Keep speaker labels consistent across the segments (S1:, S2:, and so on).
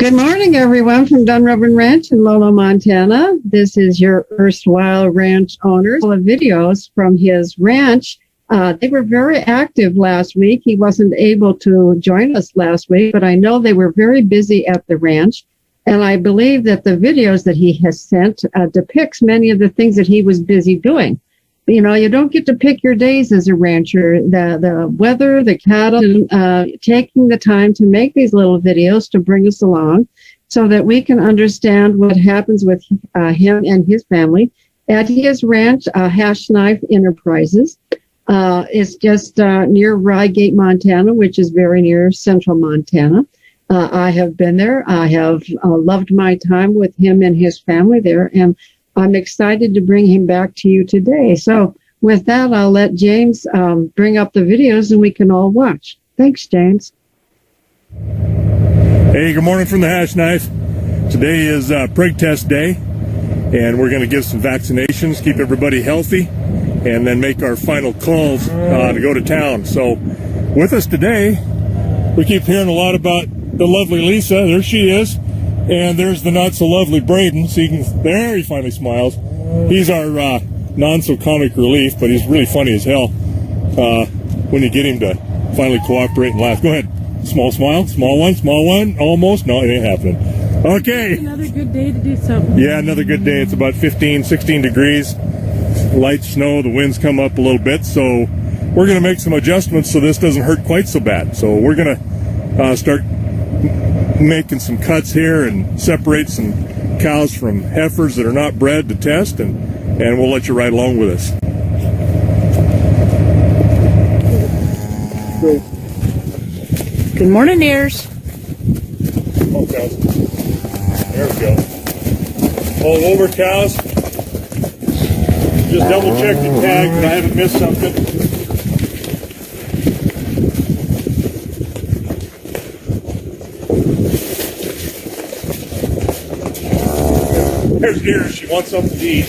S1: Good morning, everyone, from Dunrovin Ranch in Lolo, Montana. This is your erstwhile ranch owner. Full of videos from his ranch. They were very active last week. He wasn't able to join us last week, but I know they were very busy at the ranch. And I believe that the videos that he has sent depicts many of the things that he was busy doing. You know, you don't get to pick your days as a rancher. The weather, the cattle, taking the time to make these little videos to bring us along so that we can understand what happens with him and his family. At his ranch, Hash Knife Enterprises, is just near Rygate, Montana, which is very near central Montana. I have been there. I have loved my time with him and his family there, and I'm excited to bring him back to you today. So with that, I'll let James bring up the videos and we can all watch. Thanks, James.
S2: Hey, good morning from the Hash Knife. Today is prig test day, and we're going to give some vaccinations, keep everybody healthy, and then make our final calls to go to town. So with us today, we keep hearing a lot about the lovely Lisa. There she is. And there's the not-so-lovely Braden. So there he finally smiles. He's our non-so-comic relief, but he's really funny as hell when you get him to finally cooperate and laugh. Go ahead. Small smile. Small one. Almost. No, it ain't happening. Okay.
S3: Another good day to do something.
S2: Yeah, another good day. It's about 15, 16 degrees. Light snow. The winds come up a little bit. So we're going to make some adjustments so this doesn't hurt quite so bad. So we're going to start making some cuts here and separate some cows from heifers that are not bred to test, and we'll let you ride along with us.
S3: Good morning, ears.
S2: Oh, cows. There we go. All over, cows. Just double check the tag that I haven't missed something. There's deer. She wants something to eat.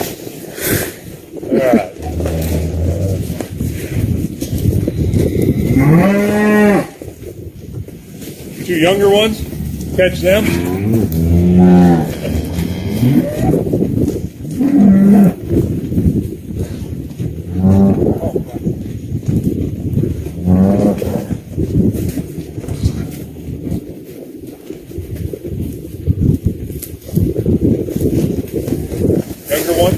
S2: All right. Two younger ones. Catch them. Younger one.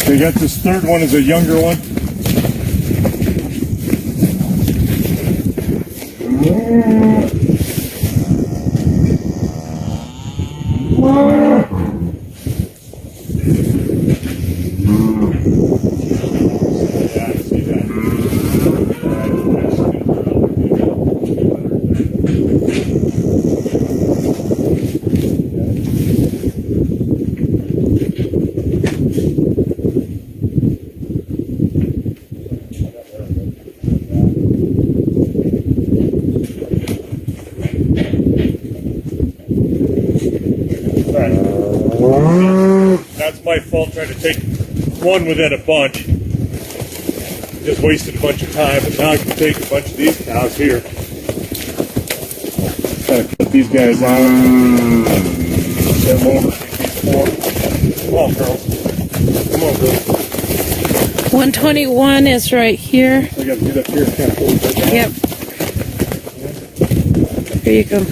S2: We got this third one is a younger one. That's my fault trying to take one within a bunch. Just wasted a bunch of time, but now I can take a bunch of these cows here. Kind of cut these guys out. Send them over. Come on, girls. Come on, girls.
S3: 121 is right here.
S2: I got to get up here and kind of hold it down.
S3: Yep. Here you go.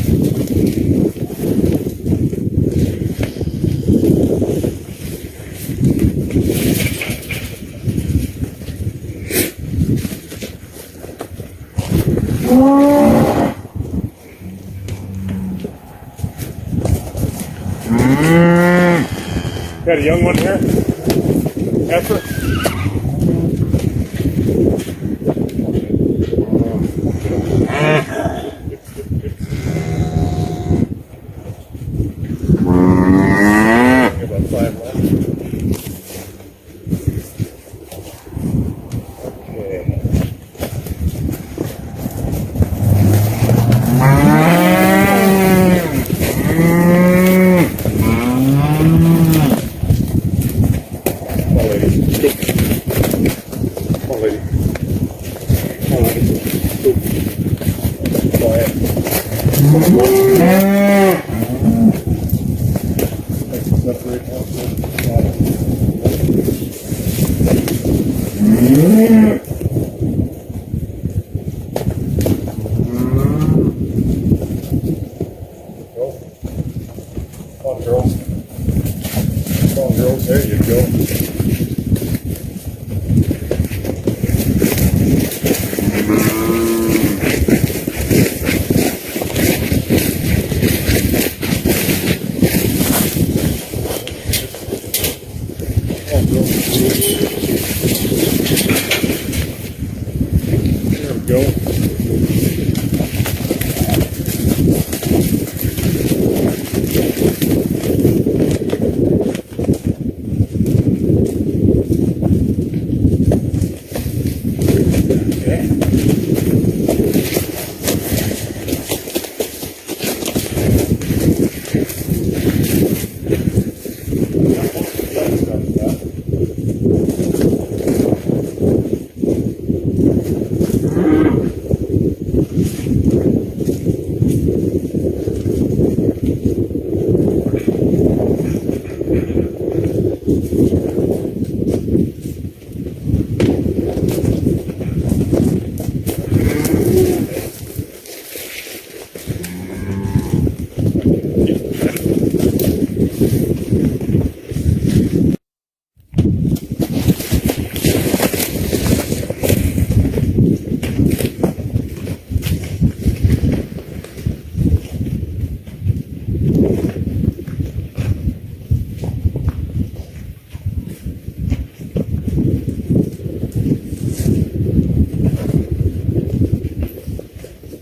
S2: Got a young one here. Heifer. About 5 left. Come on, girls. Come on, girls. There you go. There we go.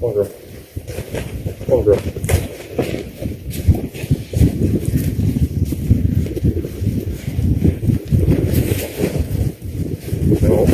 S2: Come on, girl. Come on, girl. No.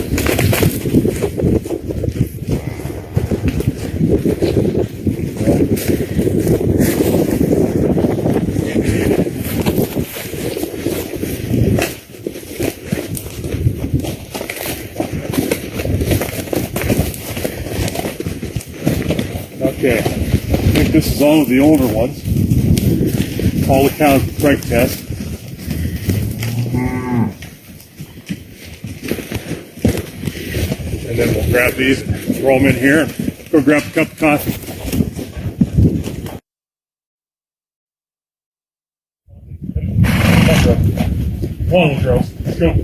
S2: Okay, I think this is all of the older ones. All the cows with preg test. And then we'll grab these and throw them in here and go grab a cup of coffee. Come on, girls. Let's go.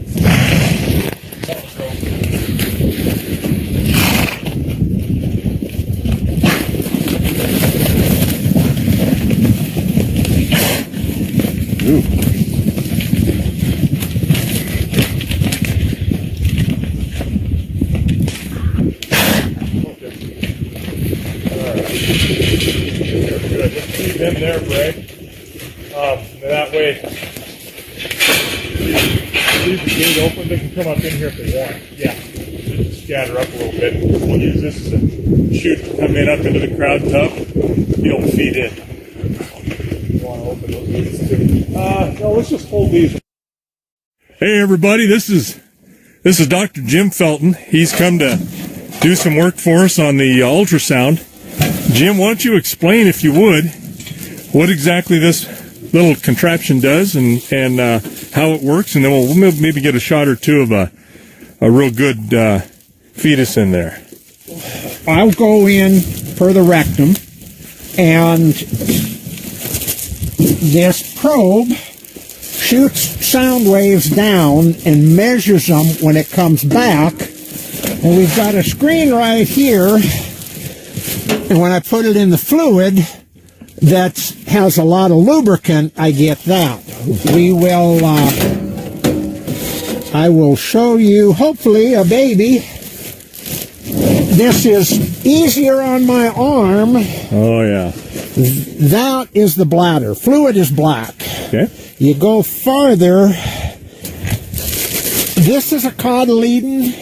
S2: Ooh. Good. Just keep them there, Greg. That way, leave the gate open. They can come up in here if they want. Yeah. Scatter up a little bit. We'll use this as a chute to come in up into the crowd tub. Be able to feed in. You want to open those gates too? No, let's just hold these. Hey, everybody. This is Dr. Jim Felton. He's come to do some work for us on the ultrasound. Jim, why don't you explain, if you would, what exactly this little contraption does and how it works, and then we'll maybe get a shot or two of a real good fetus in there.
S4: I'll go in for the rectum, and this probe shoots sound waves down and measures them when it comes back. And we've got a screen right here, and when I put it in the fluid, that has a lot of lubricant, I get that. We will, I will show you, hopefully, a baby. This is easier on my arm.
S2: Oh, yeah.
S4: That is the bladder. Fluid is black.
S2: Okay.
S4: You go farther. This is a cotyledon.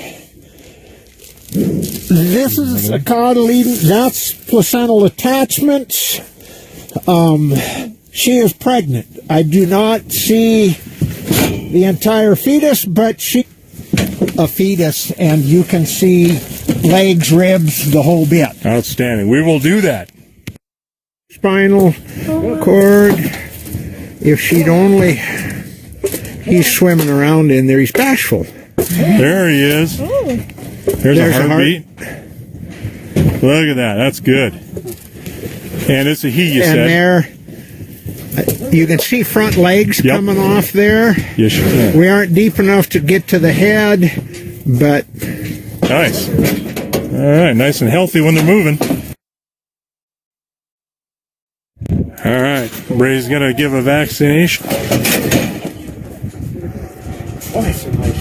S4: This is a cotyledon. That's placental attachment. She is pregnant. I do not see the entire fetus, but she a fetus, and you can see legs, ribs, the whole bit.
S2: Outstanding. We will do that.
S4: Spinal cord. If she'd only... He's swimming around in there. He's bashful.
S2: There he is. There's a heartbeat. Look at that. That's good. And it's a he, you said.
S4: And there, you can see front legs coming off there.
S2: Yes, you can.
S4: We aren't deep enough to get to the head, but...
S2: Nice. All right, nice and healthy when they're moving. All right, Bray's going to give a vaccination.
S4: Oh, that's a nice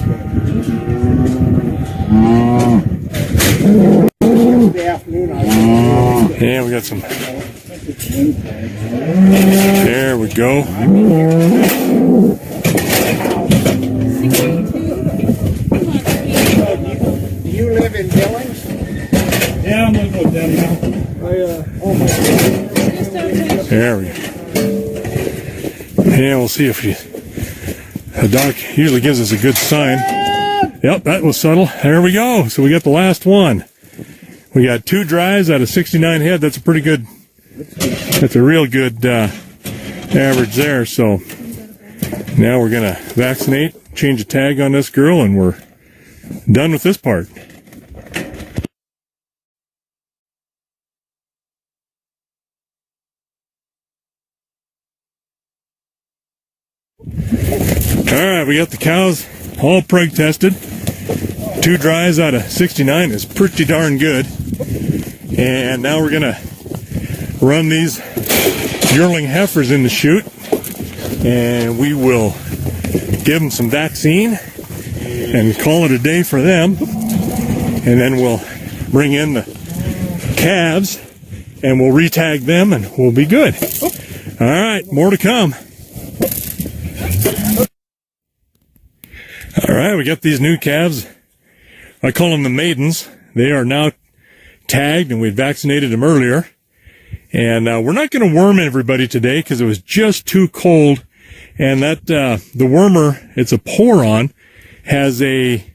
S2: Yeah, we got some. There we go.
S4: Do you live in Billings?
S2: Yeah, I'm going to go down now. There we go. Yeah, we'll see if the doc usually gives us a good sign. Yep, that was subtle. There we go. So we got the last one. We got 2 dries out of 69 head. That's a pretty good, that's a real good average there. So now we're going to vaccinate, change the tag on this girl, and we're done with this part. All right, we got the cows all preg tested. 2 dries out of 69 is pretty darn good. And now we're gonna run these yearling heifers in the chute, and we will give them some vaccine and call it a day for them. And then we'll bring in the calves and we'll retag them and we'll be good. All right, more to come. All right, we got these new calves. I call them the maidens. They are now tagged, and we vaccinated them earlier. And we're not going to worm everybody today because it was just too cold. And that the wormer, it's a pour-on, has a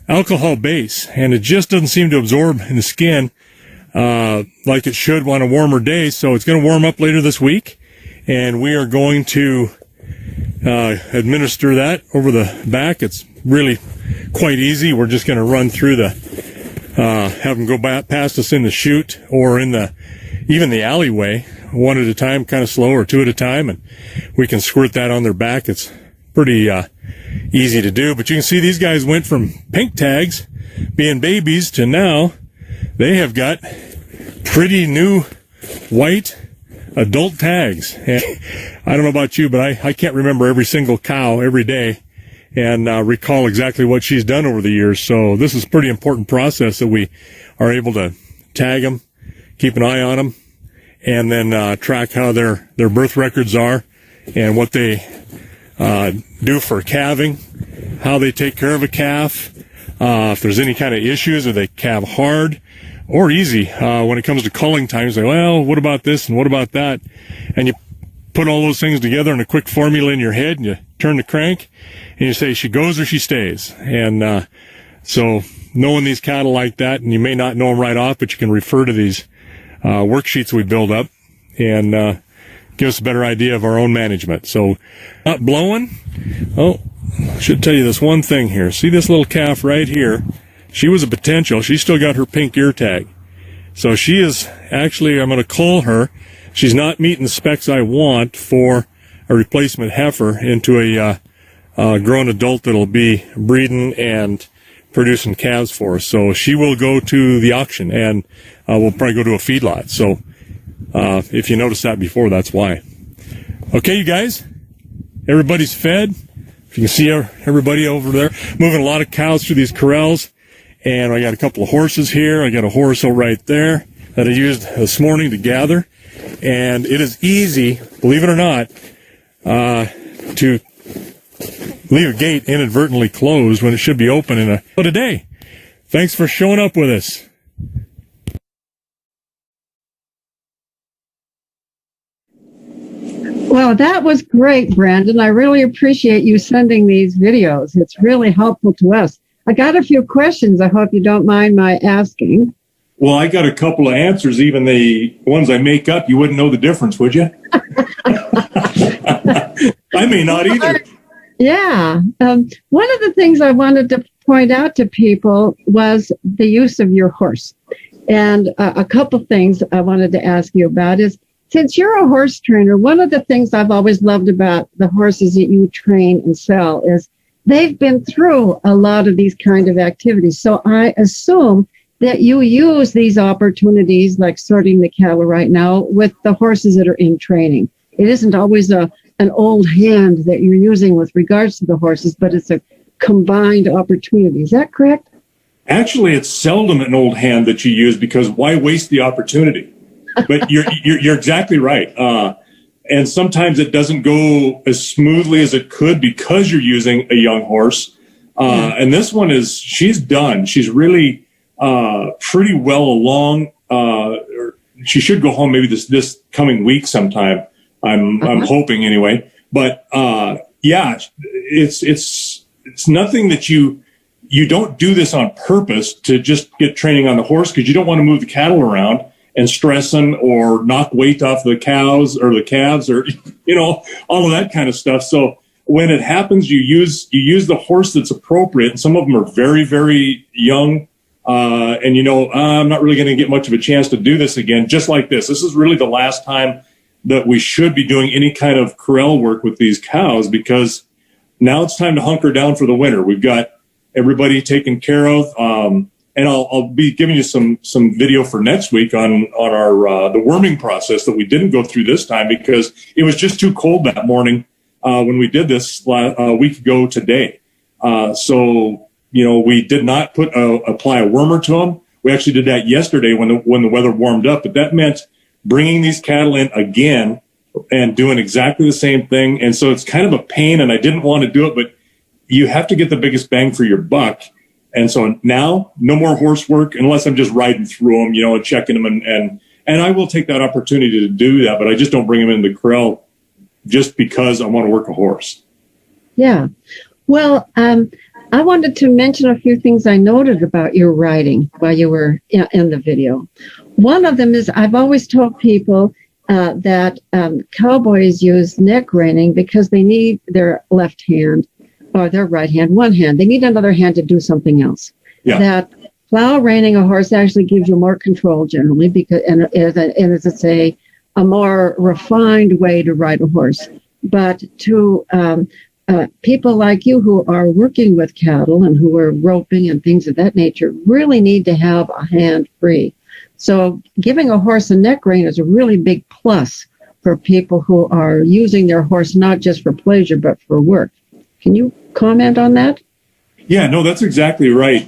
S2: alcohol base, and it just doesn't seem to absorb in the skin like it should on a warmer day. So it's going to warm up later this week, and we are going to administer that over the back. It's really quite easy. We're just going to run through the, have them go past us in the chute or in even the alleyway, 1 at a time, kind of slow, or 2 at a time, and we can squirt that on their back. It's pretty easy to do. But you can see these guys went from pink tags, being babies, to now they have got pretty new white adult tags. And I don't know about you, but I can't remember every single cow every day and recall exactly what she's done over the years. So this is a pretty important process that we are able to tag them, keep an eye on them, and then track how their birth records are and what they do for calving, how they take care of a calf, if there's any kind of issues, or they calve hard or easy. When it comes to culling time, you say, well, what about this and what about that? And you put all those things together in a quick formula in your head, and you turn the crank, and you say, she goes or she stays. And so knowing these cattle like that, and you may not know them right off, but you can refer to these worksheets we build up and give us a better idea of our own management. So not blowing. Oh, I should tell you this one thing here. See this little calf right here? She was a potential. She's still got her pink ear tag. So she is actually, I'm going to call her. She's not meeting the specs I want for a replacement heifer into a grown adult that'll be breeding and producing calves for us. So she will go to the auction, and we'll probably go to a feedlot. So If you noticed that before, that's why. Okay, you guys, everybody's fed. If you can see everybody over there, moving a lot of cows through these corrals. And I got a couple of horses here. I got a horse over right there that I used this morning to gather. And it is easy, believe it or not, to leave a gate inadvertently closed when it should be open in a day. Thanks for showing up with us.
S1: Well, that was great, Brandon. I really appreciate you sending these videos. It's really helpful to us. I got a few questions. I hope you don't mind my asking.
S2: Well, I got a couple of answers. Even the ones I make up, you wouldn't know the difference, would you? I may not either.
S1: Yeah. One of the things I wanted to point out to people was the use of your horse. And a couple things I wanted to ask you about is, since you're a horse trainer, one of the things I've always loved about the horses that you train and sell is they've been through a lot of these kind of activities. So I assume that you use these opportunities, like sorting the cattle right now, with the horses that are in training. It isn't always an old hand that you're using with regards to the horses, but it's a combined opportunity. Is that correct?
S2: Actually, it's seldom an old hand that you use, because why waste the opportunity? But you're exactly right. And sometimes it doesn't go as smoothly as it could because you're using a young horse. And this one she's done. She's really pretty well along. She should go home maybe this coming week sometime. I'm hoping anyway. But yeah, it's nothing that you don't do this on purpose to just get training on the horse, because you don't want to move the cattle around and stress them or knock weight off the cows or the calves, or, all of that kind of stuff. So when it happens, you use the horse that's appropriate. And some of them are very, very young. And I'm not really going to get much of a chance to do this again, just like this. This is really the last time that we should be doing any kind of corral work with these cows, because now it's time to hunker down for the winter. We've got everybody taken care of. And I'll be giving you some video for next week on our the worming process that we didn't go through this time, because it was just too cold that morning when we did this a week ago today. So we did not apply a wormer to them. We actually did that yesterday when the weather warmed up, but that meant bringing these cattle in again and doing exactly the same thing. And so it's kind of a pain, and I didn't want to do it, but you have to get the biggest bang for your buck. And so now, no more horse work unless I'm just riding through them, and checking them. And I will take that opportunity to do that, but I just don't bring them into the corral just because I want to work a horse.
S1: Yeah. Well, I wanted to mention a few things I noted about your riding while you were in the video. One of them is, I've always told people that cowboys use neck reining because they need their left hand or their right hand, one hand. They need another hand to do something else. Yeah. That plow reining a horse actually gives you more control generally, because and it's a more refined way to ride a horse. But to people like you who are working with cattle and who are roping and things of that nature really need to have a hand free. So giving a horse a neck rein is a really big plus for people who are using their horse not just for pleasure but for work. Can you comment on that?
S2: Yeah, no, that's exactly right.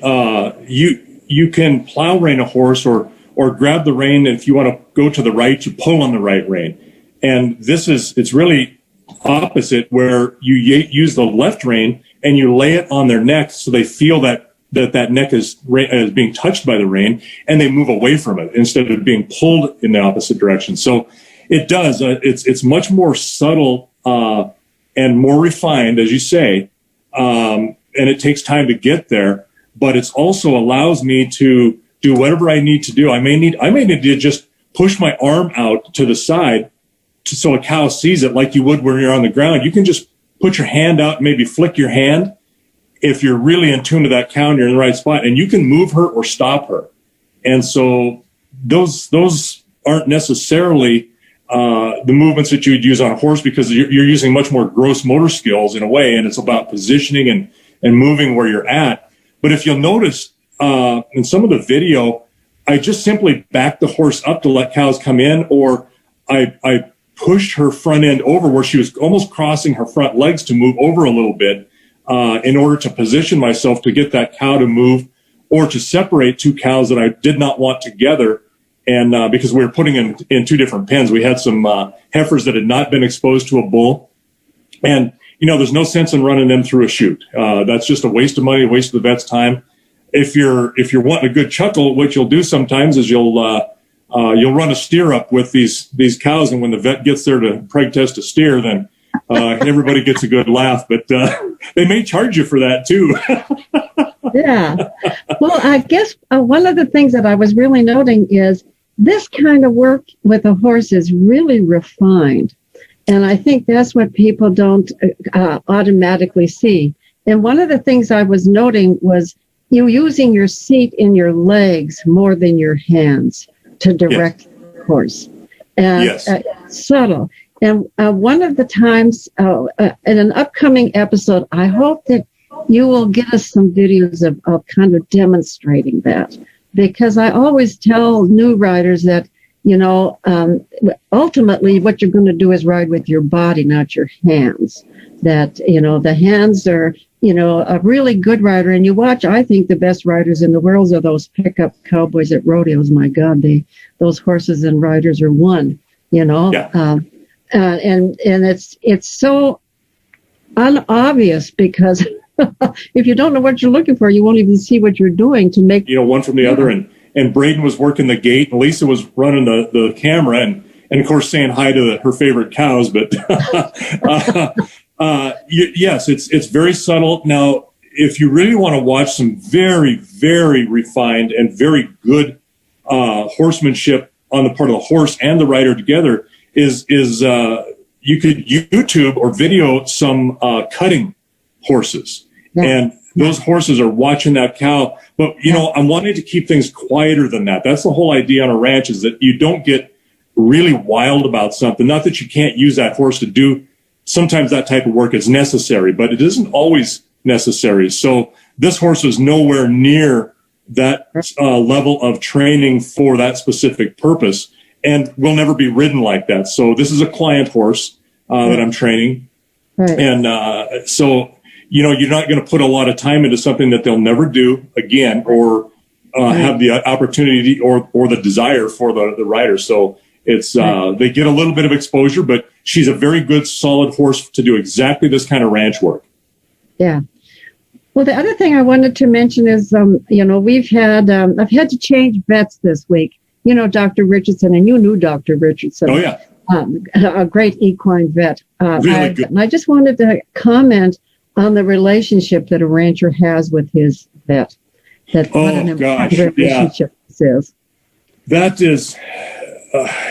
S2: You can plow rein a horse or grab the rein, and if you want to go to the right, you pull on the right rein. And it's really opposite, where you use the left rein and you lay it on their neck so they feel that neck is being touched by the rein, and they move away from it instead of being pulled in the opposite direction. So it does. It's much more subtle and more refined, as you say, and it takes time to get there. But it also allows me to do whatever I need to do. I may need to just push my arm out to the side so a cow sees it, like you would when you're on the ground. You can just put your hand out and maybe flick your hand if you're really in tune to that cow and you're in the right spot, and you can move her or stop her. And so those aren't necessarily the movements that you would use on a horse, because you're using much more gross motor skills in a way, and it's about positioning and moving where you're at. But if you'll notice in some of the video, I just simply backed the horse up to let cows come in, or I pushed her front end over where she was almost crossing her front legs to move over a little bit in order to position myself to get that cow to move or to separate two cows that I did not want together. And because we were putting in two different pens, we had some heifers that had not been exposed to a bull. And, there's no sense in running them through a chute. That's just a waste of money, a waste of the vet's time. If you're wanting a good chuckle, what you'll do sometimes is you'll run a steer up with these cows, and when the vet gets there to preg test a steer, then everybody gets a good laugh. But they may charge you for that too.
S1: Yeah. Well, I guess one of the things that I was really noting is this kind of work with a horse is really refined. And I think that's what people don't automatically see. And one of the things I was noting was you using your seat in your legs more than your hands to direct the horse. And
S2: Yes.
S1: Subtle. And one of the times in an upcoming episode, I hope that you will get us some videos of kind of demonstrating that, because I always tell new riders that, ultimately what you're going to do is ride with your body, not your hands. That, the hands are, a really good rider. And you watch, I think the best riders in the world are those pickup cowboys at rodeos. My God, those horses and riders are one,
S2: Yeah.
S1: And it's so unobvious because if you don't know what you're looking for, you won't even see what you're doing to make.
S2: One from the other. And Braden was working the gate, and Lisa was running the camera, and of course saying hi to her favorite cows. But yes, it's very subtle. Now, if you really want to watch some very, very refined and very good horsemanship on the part of the horse and the rider together, is you could YouTube or video some cutting horses.
S1: Yeah.
S2: And those horses are watching that cow. But, I'm wanting to keep things quieter than that. That's the whole idea on a ranch, is that you don't get really wild about something. Not that you can't use that horse to do. Sometimes that type of work is necessary, but it isn't always necessary. So this horse is nowhere near that level of training for that specific purpose, and will never be ridden like that. So this is a client horse that I'm training.
S1: Right.
S2: And so, you're not going to put a lot of time into something that they'll never do again, or have the opportunity or the desire for the rider. So it's they get a little bit of exposure, but she's a very good, solid horse to do exactly this kind of ranch work.
S1: Yeah. Well, the other thing I wanted to mention is, we've had, I've had to change vets this week. Dr. Richardson, and you knew Dr. Richardson.
S2: Oh, yeah.
S1: A great equine vet.
S2: Really good.
S1: And I just wanted to comment on the relationship that a rancher has with his vet. What an important relationship this is.
S2: That is,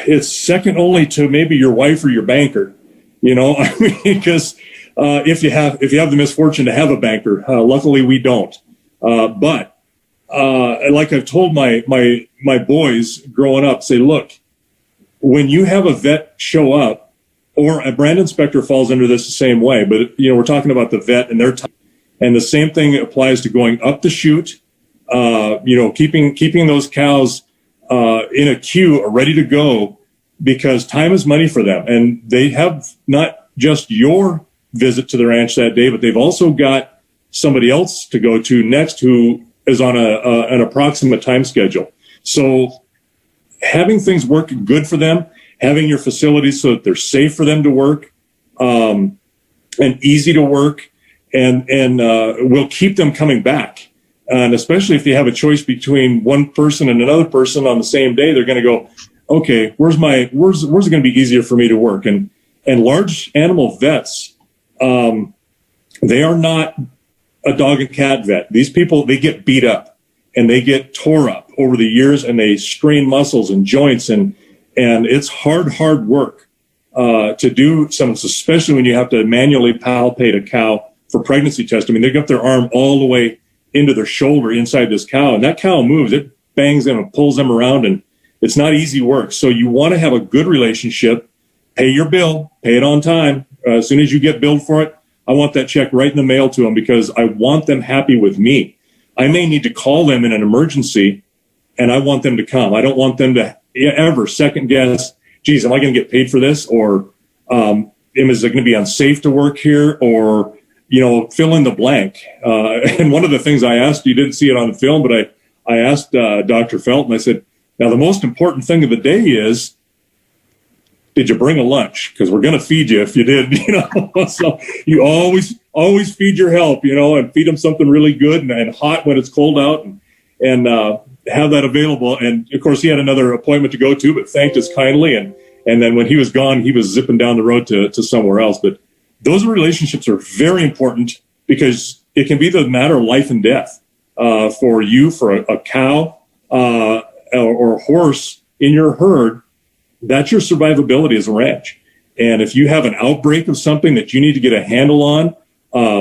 S2: it's second only to maybe your wife or your banker. Because if you have the misfortune to have a banker, luckily we don't. But like I've told my boys growing up, say, look, when you have a vet show up, or a brand inspector falls under this the same way, but we're talking about the vet and their time, and the same thing applies to going up the chute. Keeping those cows in a queue, ready to go, because time is money for them, and they have not just your visit to the ranch that day, but they've also got somebody else to go to next who is on an approximate time schedule. So having things work good for them, having your facilities so that they're safe for them to work, and easy to work, and will keep them coming back. And especially if you have a choice between one person and another person on the same day, they're going to go, okay, where's it going to be easier for me to work? And large animal vets, they are not a dog and cat vet. These people, they get beat up and they get tore up over the years, and they strain muscles and joints, and it's hard work to do some, especially when you have to manually palpate a cow for pregnancy test. I mean, they got their arm all the way into their shoulder inside this cow, and that cow moves. It bangs them and pulls them around, and it's not easy work. So you want to have a good relationship. Pay your bill, pay it on time. As soon as you get billed for it, I want that check right in the mail to them, because I want them happy with me. I may need to call them in an emergency and I want them to come. I don't want them to ever second guess, geez, am I going to get paid for this? Or is it going to be unsafe to work here? Or, fill in the blank. And one of the things I asked, you didn't see it on the film, but I asked Dr. Felton, I said, now the most important thing of the day is, did you bring a lunch? Because we're going to feed you if you did, So you always feed your help, and feed them something really good and hot when it's cold out, and have that available. And of course, he had another appointment to go to, but thanked us kindly. And then when he was gone, he was zipping down the road to somewhere else. But those relationships are very important because it can be the matter of life and death for you, for a cow or a horse in your herd. That's your survivability as a ranch. And if you have an outbreak of something that you need to get a handle on,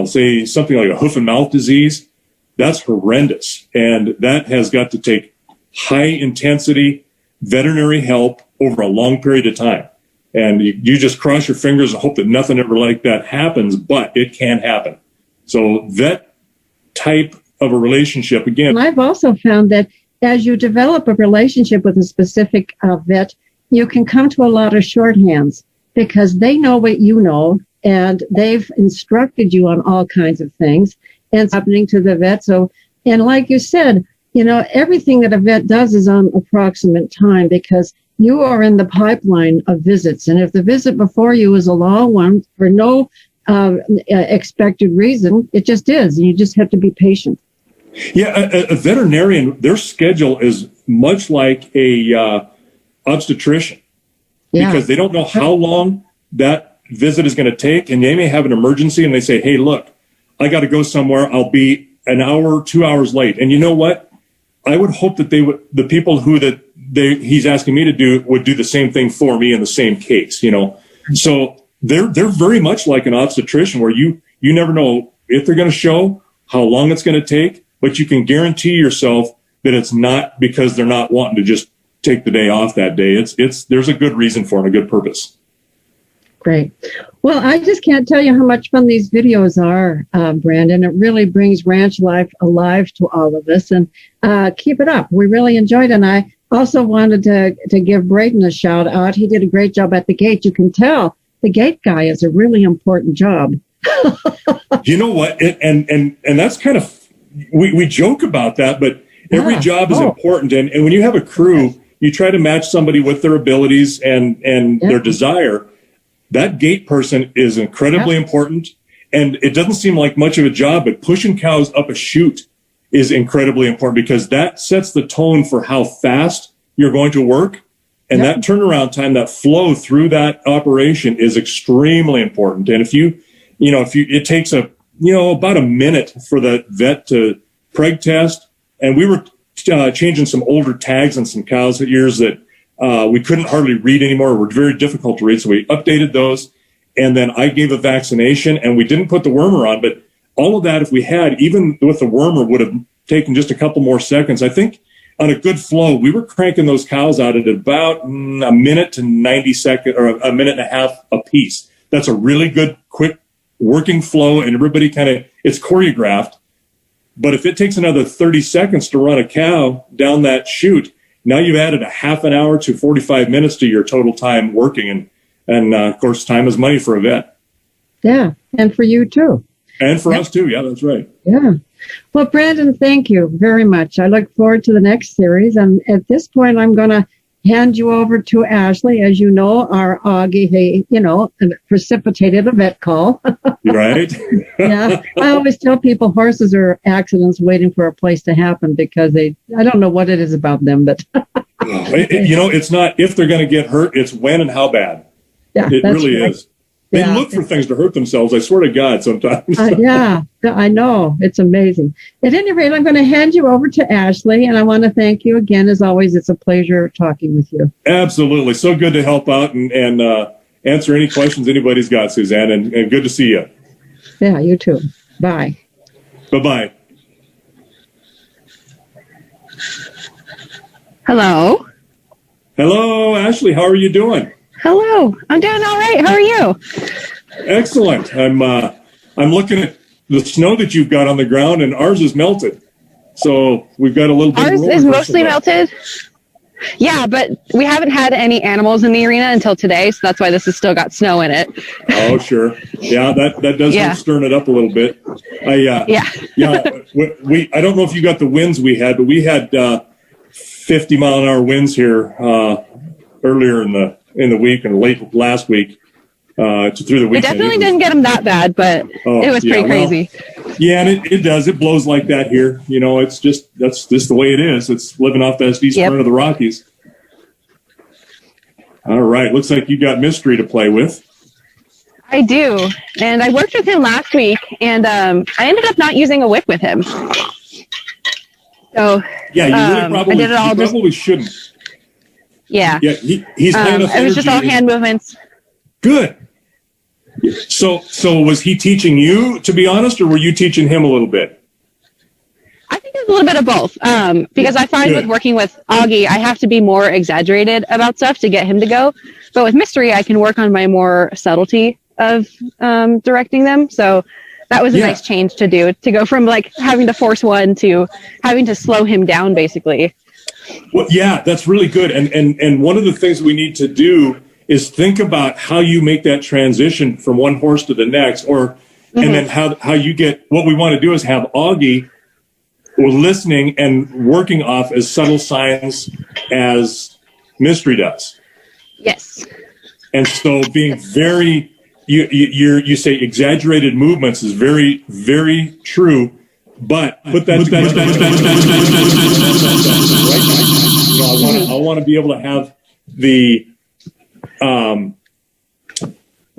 S2: say something like a hoof and mouth disease, that's horrendous. And that has got to take high intensity veterinary help over a long period of time. And you just cross your fingers and hope that nothing ever like that happens, but it can happen. So that type of a relationship, again.
S1: And I've also found that as you develop a relationship with a specific vet, you can come to a lot of shorthands because they know what you know and they've instructed you on all kinds of things and it's happening to the vet. So, and like you said, everything that a vet does is on approximate time because you are in the pipeline of visits. And if the visit before you is a long one for no expected reason, it just is. And you just have to be patient.
S2: Yeah, a veterinarian, their schedule is much like a obstetrician because they don't know how long that visit is going to take. And they may have an emergency and they say, hey, look, I got to go somewhere. I'll be an hour, 2 hours late. And you know what? I would hope that the people who he's asking me to do would do the same thing for me in the same case, So they're very much like an obstetrician where you never know if they're going to show, how long it's going to take, but you can guarantee yourself that it's not because they're not wanting to just take the day off that day. There's a good reason for it, a good purpose.
S1: Great. Well, I just can't tell you how much fun these videos are, Brandon. It really brings ranch life alive to all of us. And keep it up. We really enjoyed it. And I also wanted to give Braden a shout out. He did a great job at the gate. You can tell the gate guy is a really important job.
S2: You know what? And that's kind of, we joke about that, but every job is important. And when you have a crew, you try to match somebody with their abilities and their desire. That gate person is incredibly important. And it doesn't seem like much of a job, but pushing cows up a chute is incredibly important because that sets the tone for how fast you're going to work. And that turnaround time, that flow through that operation is extremely important. And if it takes about a minute for the vet to preg test. And we were changing some older tags on some cows ears that we couldn't hardly read anymore, were very difficult to read. So we updated those. And then I gave a vaccination and we didn't put the wormer on, but all of that, if we had, even with the wormer, would have taken just a couple more seconds. I think on a good flow, we were cranking those cows out at about a minute to 90 seconds or a minute and a half a piece. That's a really good, quick working flow. And everybody it's choreographed. But if it takes another 30 seconds to run a cow down that chute, now you've added a half an hour to 45 minutes to your total time working. And of course, time is money for a vet.
S1: Yeah. And for you too.
S2: And for us too. Yeah, that's right.
S1: Yeah. Well, Brandon, thank you very much. I look forward to the next series. And at this point, I'm going to hand you over to Ashley. As you know, our Augie, precipitated a vet call.
S2: Right.
S1: Yeah. I always tell people horses are accidents waiting for a place to happen because I don't know what it is about them, but.
S2: It's not if they're going to get hurt, it's when and how bad.
S1: Yeah,
S2: it really
S1: right.
S2: is. They look for things to hurt themselves. I swear to God, sometimes.
S1: Yeah, I know. It's amazing. At any rate, I'm going to hand you over to Ashley, and I want to thank you again. As always, it's a pleasure talking with you.
S2: Absolutely. So good to help out and answer any questions anybody's got, Suzanne, and good to see you.
S1: Yeah, you too. Bye.
S2: Bye-bye.
S3: Hello.
S2: Hello, Ashley. How are you doing?
S3: Hello. I'm doing all right. How are you?
S2: Excellent. I'm looking at the snow that you've got on the ground, and ours is melted. So we've got a little bit.
S3: Ours
S2: of
S3: is mostly melted. Yeah, but we haven't had any animals in the arena until today, so that's why this has still got snow in it.
S2: Oh, sure. Yeah, that does help stirring it up a little bit. I don't know if you got the winds we had, but we had 50-mile-an-hour winds here earlier in the week and late last week through the weekend.
S3: We definitely didn't get them that bad, but it was pretty crazy.
S2: Yeah, and it does. It blows like that here. You know, that's just the way it is. It's living off that east front of the Rockies. All right. Looks like you got Mystery to play with.
S3: I do. And I worked with him last week, and I ended up not using a whip with him. So
S2: yeah, you really probably,
S3: I did it all
S2: probably shouldn't.
S3: Yeah.
S2: Yeah, he's kind of.
S3: It was just all hand movements.
S2: Good. So was he teaching you, to be honest, or were you teaching him a little bit?
S3: I think it's a little bit of both. Because I find with working with Augie, I have to be more exaggerated about stuff to get him to go. But with Mystery, I can work on my more subtlety of directing them. So that was a nice change to do, to go from like having to force one to having to slow him down, basically.
S2: Well, yeah, that's really good. And one of the things we need to do is think about how you make that transition from one horse to the next, and then how you get. What we want to do is have Augie listening and working off as subtle signs as Mystery does.
S3: Yes.
S2: And so being very, you say exaggerated movements is very, very true. But put that right now. I want to be able to have the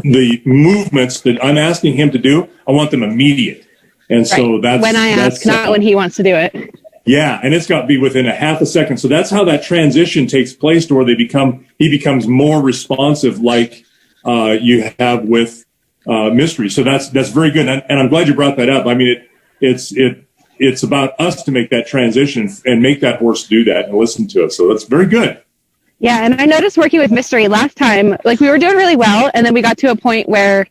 S2: movements that I'm asking him to do. I want them immediate, and so that's
S3: when I ask, not when he wants to do it.
S2: Yeah, and it's got to be within a half a second. So that's how that transition takes place, to where he becomes more responsive, like you have with Mystery. So that's very good, and I'm glad you brought that up. I mean, it's about us to make that transition and make that horse do that and listen to it. So that's very good.
S3: Yeah, and I noticed working with Mystery last time, like we were doing really well, and then we got to a point where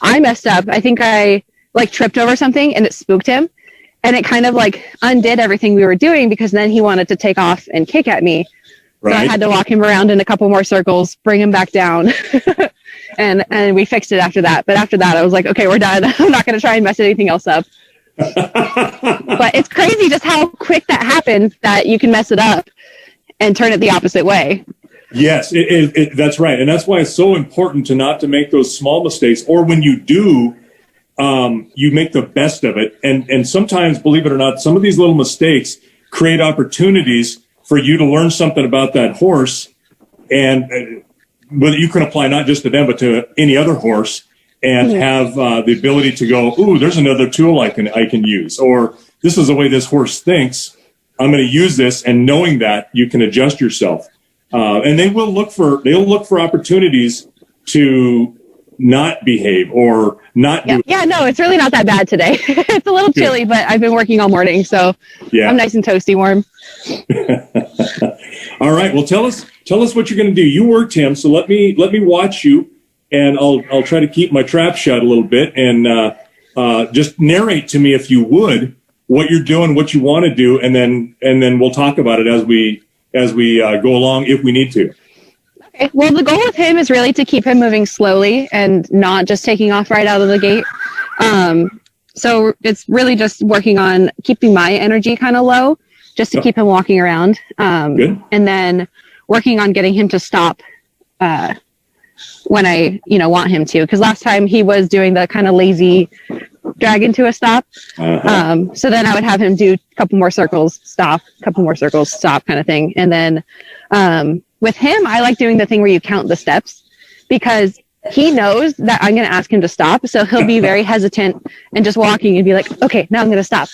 S3: I messed up. I think I like tripped over something and it spooked him, and it kind of like undid everything we were doing, because then he wanted to take off and kick at me. Right. So I had to walk him around in a couple more circles, bring him back down, and we fixed it after that. But after that, I was like, okay, we're done. I'm not going to try and mess anything else up. But it's crazy just how quick that happens, that you can mess it up and turn it the opposite way.
S2: Yes, that's right. And that's why it's so important to make those small mistakes, or when you do, you make the best of it. And sometimes, believe it or not, some of these little mistakes create opportunities for you to learn something about that horse, and whether you can apply not just to them, but to any other horse, and have the ability to go, ooh, there's another tool I can use, or this is the way this horse thinks. I'm going to use this, and knowing that, you can adjust yourself. And they'll look for opportunities to not behave or not do.
S3: Yeah, no, it's really not that bad today. It's a little chilly, but I've been working all morning, so I'm nice and toasty warm.
S2: All right. Well, tell us what you're going to do. You worked him, so let me watch you, and I'll try to keep my trap shut a little bit, and just narrate to me, if you would, what you're doing, what you want to do, and then we'll talk about it as we go along, if we need to.
S3: Okay. Well, the goal with him is really to keep him moving slowly and not just taking off right out of the gate. So it's really just working on keeping my energy kind of low, just to keep him walking around.
S2: Good.
S3: And then working on getting him to stop when I want him to. Because last time he was doing the kind of lazy drag into a stop. So then I would have him do a couple more circles, stop, kind of thing. And then with him, I like doing the thing where you count the steps, because he knows that I'm going to ask him to stop. So he'll be very hesitant and just walking and be like, okay, now I'm going to stop.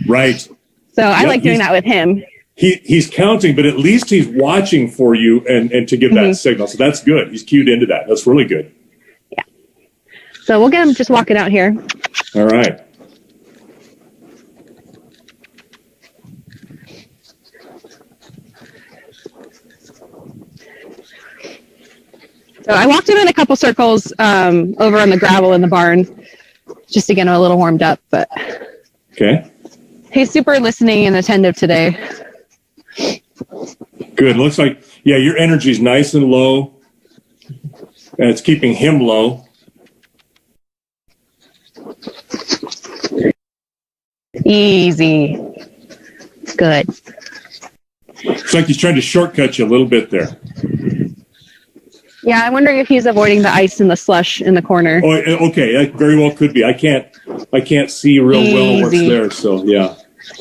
S2: Right.
S3: So I like doing that with him.
S2: He's counting, but at least he's watching for you and to give that signal. So that's good. He's cued into that. That's really good.
S3: Yeah. So we'll get him just walking out here.
S2: All right.
S3: So I walked him in a couple circles over on the gravel in the barn, just to get him a little warmed up. But
S2: okay.
S3: He's super listening and attentive today.
S2: Good. Looks like, yeah, your energy's nice and low. And it's keeping him low.
S3: Easy. Good.
S2: It's like he's trying to shortcut you a little bit there.
S3: Yeah, I'm wondering if he's avoiding the ice and the slush in the corner.
S2: Oh, okay. That very well could be. I can't see real well what's
S3: Easy.
S2: there. So yeah.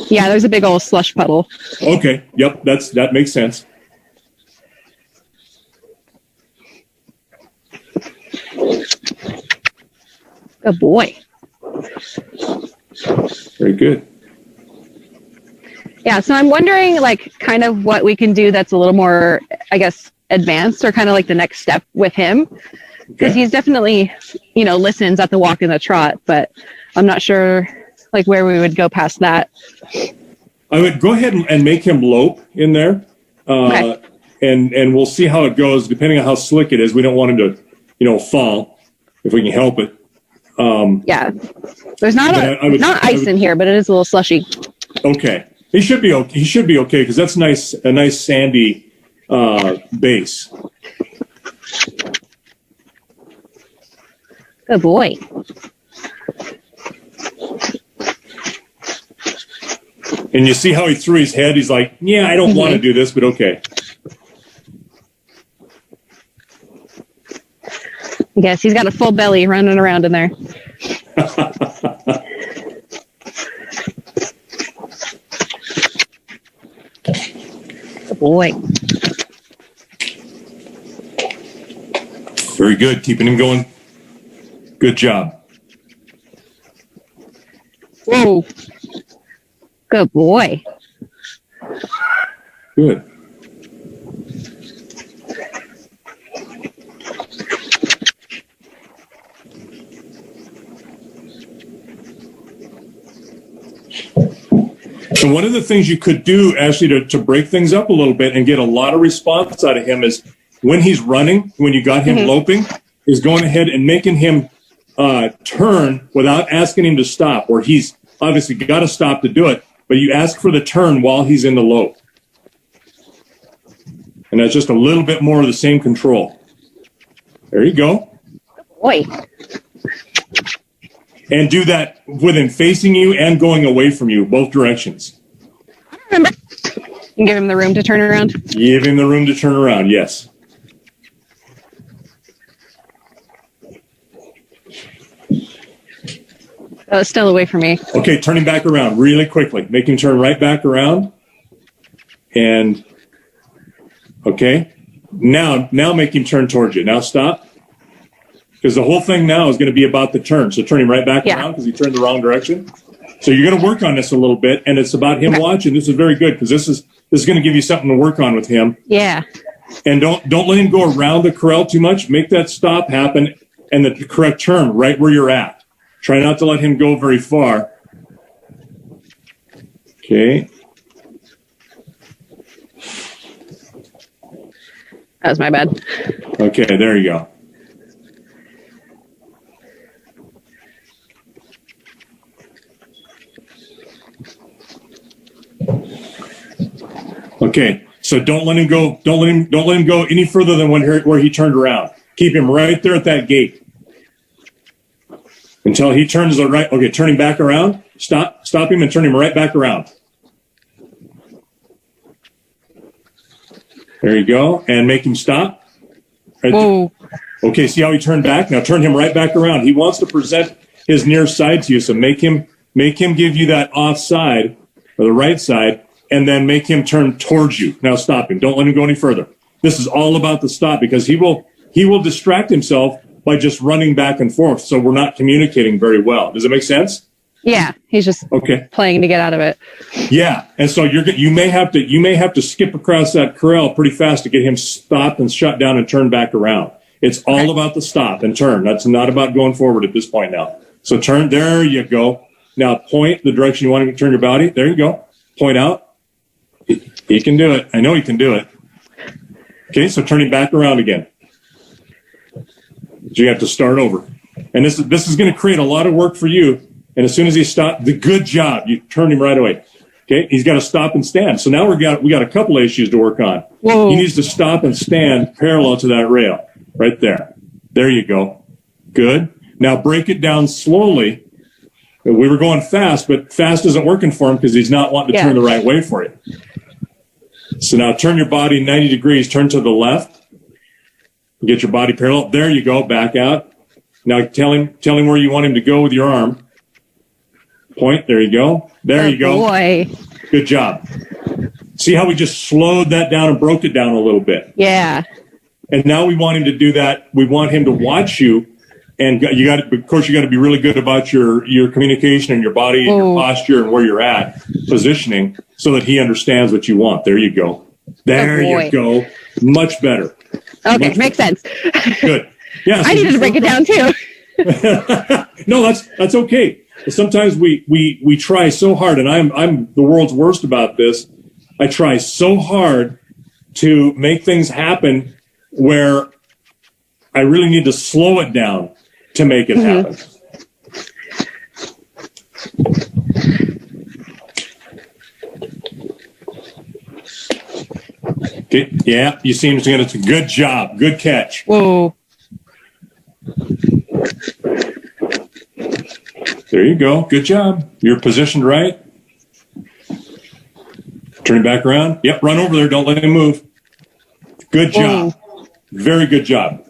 S3: Yeah, there's a big old slush puddle.
S2: Okay. Yep. That makes sense.
S3: Good boy.
S2: Very good.
S3: Yeah, so I'm wondering, like, kind of what we can do that's a little more, I guess, advanced or kind of like the next step with him. Because
S2: Okay.
S3: he's definitely, listens at the walk and the trot, but I'm not sure, like, where we would go past that.
S2: I would go ahead and make him lope in there.
S3: Okay.
S2: And we'll see how it goes, depending on how slick it is. We don't want him to, fall if we can help it.
S3: Yeah. There's not
S2: But
S3: ice in here, but it is a little slushy.
S2: Okay. He should be okay. He should be okay because that's a nice sandy base.
S3: Good boy.
S2: And you see how he threw his head? He's like, yeah, I don't want to do this, but okay.
S3: I guess he's got a full belly running around in there. Good boy.
S2: Very good. Keeping him going. Good job.
S3: Whoa. Good boy.
S2: Good. So one of the things you could do, Ashley, to break things up a little bit and get a lot of response out of him is when he's running, when you got him loping, is going ahead and making him turn without asking him to stop, or he's obviously got to stop to do it, but you ask for the turn while he's in the lope. And that's just a little bit more of the same control. There you go.
S3: Boy.
S2: And do that with him facing you and going away from you, both directions.
S3: Remember? You can give him the room to turn around.
S2: Give him the room to turn around, yes.
S3: Still away from me.
S2: Okay, turn him back around really quickly. Make him turn right back around. And, okay. Now make him turn towards you. Now stop. Because the whole thing now is going to be about the turn. So turn him right back around because he turned the wrong direction. So you're going to work on this a little bit, and it's about him watching. This is very good because this is going to give you something to work on with him.
S3: Yeah.
S2: And don't let him go around the corral too much. Make that stop happen and the correct turn right where you're at. Try not to let him go very far. Okay.
S3: That was my bad.
S2: Okay, there you go. Okay, so don't let him go. Don't let him go any further than where he turned around. Keep him right there at that gate until he turns the right. Okay, turn him back around. Stop him and turn him right back around. There you go, and make him stop. Right.
S3: Whoa.
S2: Okay, see how he turned back? Now turn him right back around. He wants to present his near side to you, so make him give you that off side or the right side. And then make him turn towards you. Now stop him. Don't let him go any further. This is all about the stop because he will distract himself by just running back and forth. So we're not communicating very well. Does it make sense?
S3: Yeah, he's just playing to get out of it.
S2: Yeah, and so you may have to skip across that corral pretty fast to get him stopped and shut down and turn back around. It's all about the stop and turn. That's not about going forward at this point now. So turn. There you go. Now point the direction you want him to turn your body. There you go. Point out. He can do it. I know he can do it. Okay, so turn him back around again. So you have to start over. And this is going to create a lot of work for you And as soon as he stopped, the good job, you turned him right away. Okay, he's got to stop and stand. So now we got a couple of issues to work on.
S3: Whoa.
S2: He needs to stop and stand parallel to that rail, right there. There you go. Good. Now break it down slowly. We were going fast, but fast isn't working for him because he's not wanting to turn the right way for you. So now turn your body 90 degrees, turn to the left. Get your body parallel. There you go, back out. Now tell him where you want him to go with your arm. Point, there you go. There you go.
S3: Boy.
S2: Good job. See how we just slowed that down and broke it down a little bit?
S3: Yeah.
S2: And now we want him to do that. We want him to watch you. And of course, you got to be really good about your communication and your body and your posture and where you're at, positioning, so that he understands what you want. There you go. There you go. Much better.
S3: Okay, makes sense.
S2: Good. Yeah. So
S3: I needed to break it down too.
S2: No, that's okay. Sometimes we try so hard, and I'm the world's worst about this. I try so hard to make things happen where I really need to slow it down to make it happen. Okay. Yeah, you seem to get it. Good job. Good catch.
S3: Whoa.
S2: There you go. Good job. You're positioned right. Turn it back around. Yep, run over there. Don't let him move. Good job.
S3: Whoa.
S2: Very good job.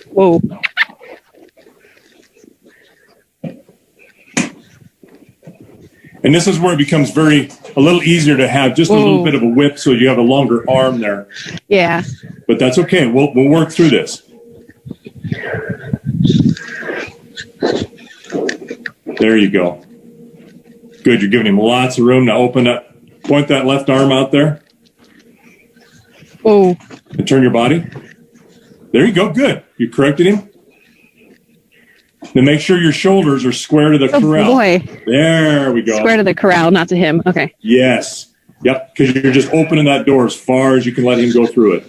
S3: Whoa.
S2: And this is where it becomes a little easier to have just a little bit of a whip so you have a longer arm there.
S3: Yeah.
S2: But that's okay. We'll work through this. There you go. Good. You're giving him lots of room. Now open up. Point that left arm out there.
S3: Whoa.
S2: And turn your body. There you go. Good. You corrected him. Then make sure your shoulders are square to the corral.
S3: Boy.
S2: There we go.
S3: Square to the corral, not to him. Okay.
S2: Yes. Yep. Because you're just opening that door as far as you can let him go through it.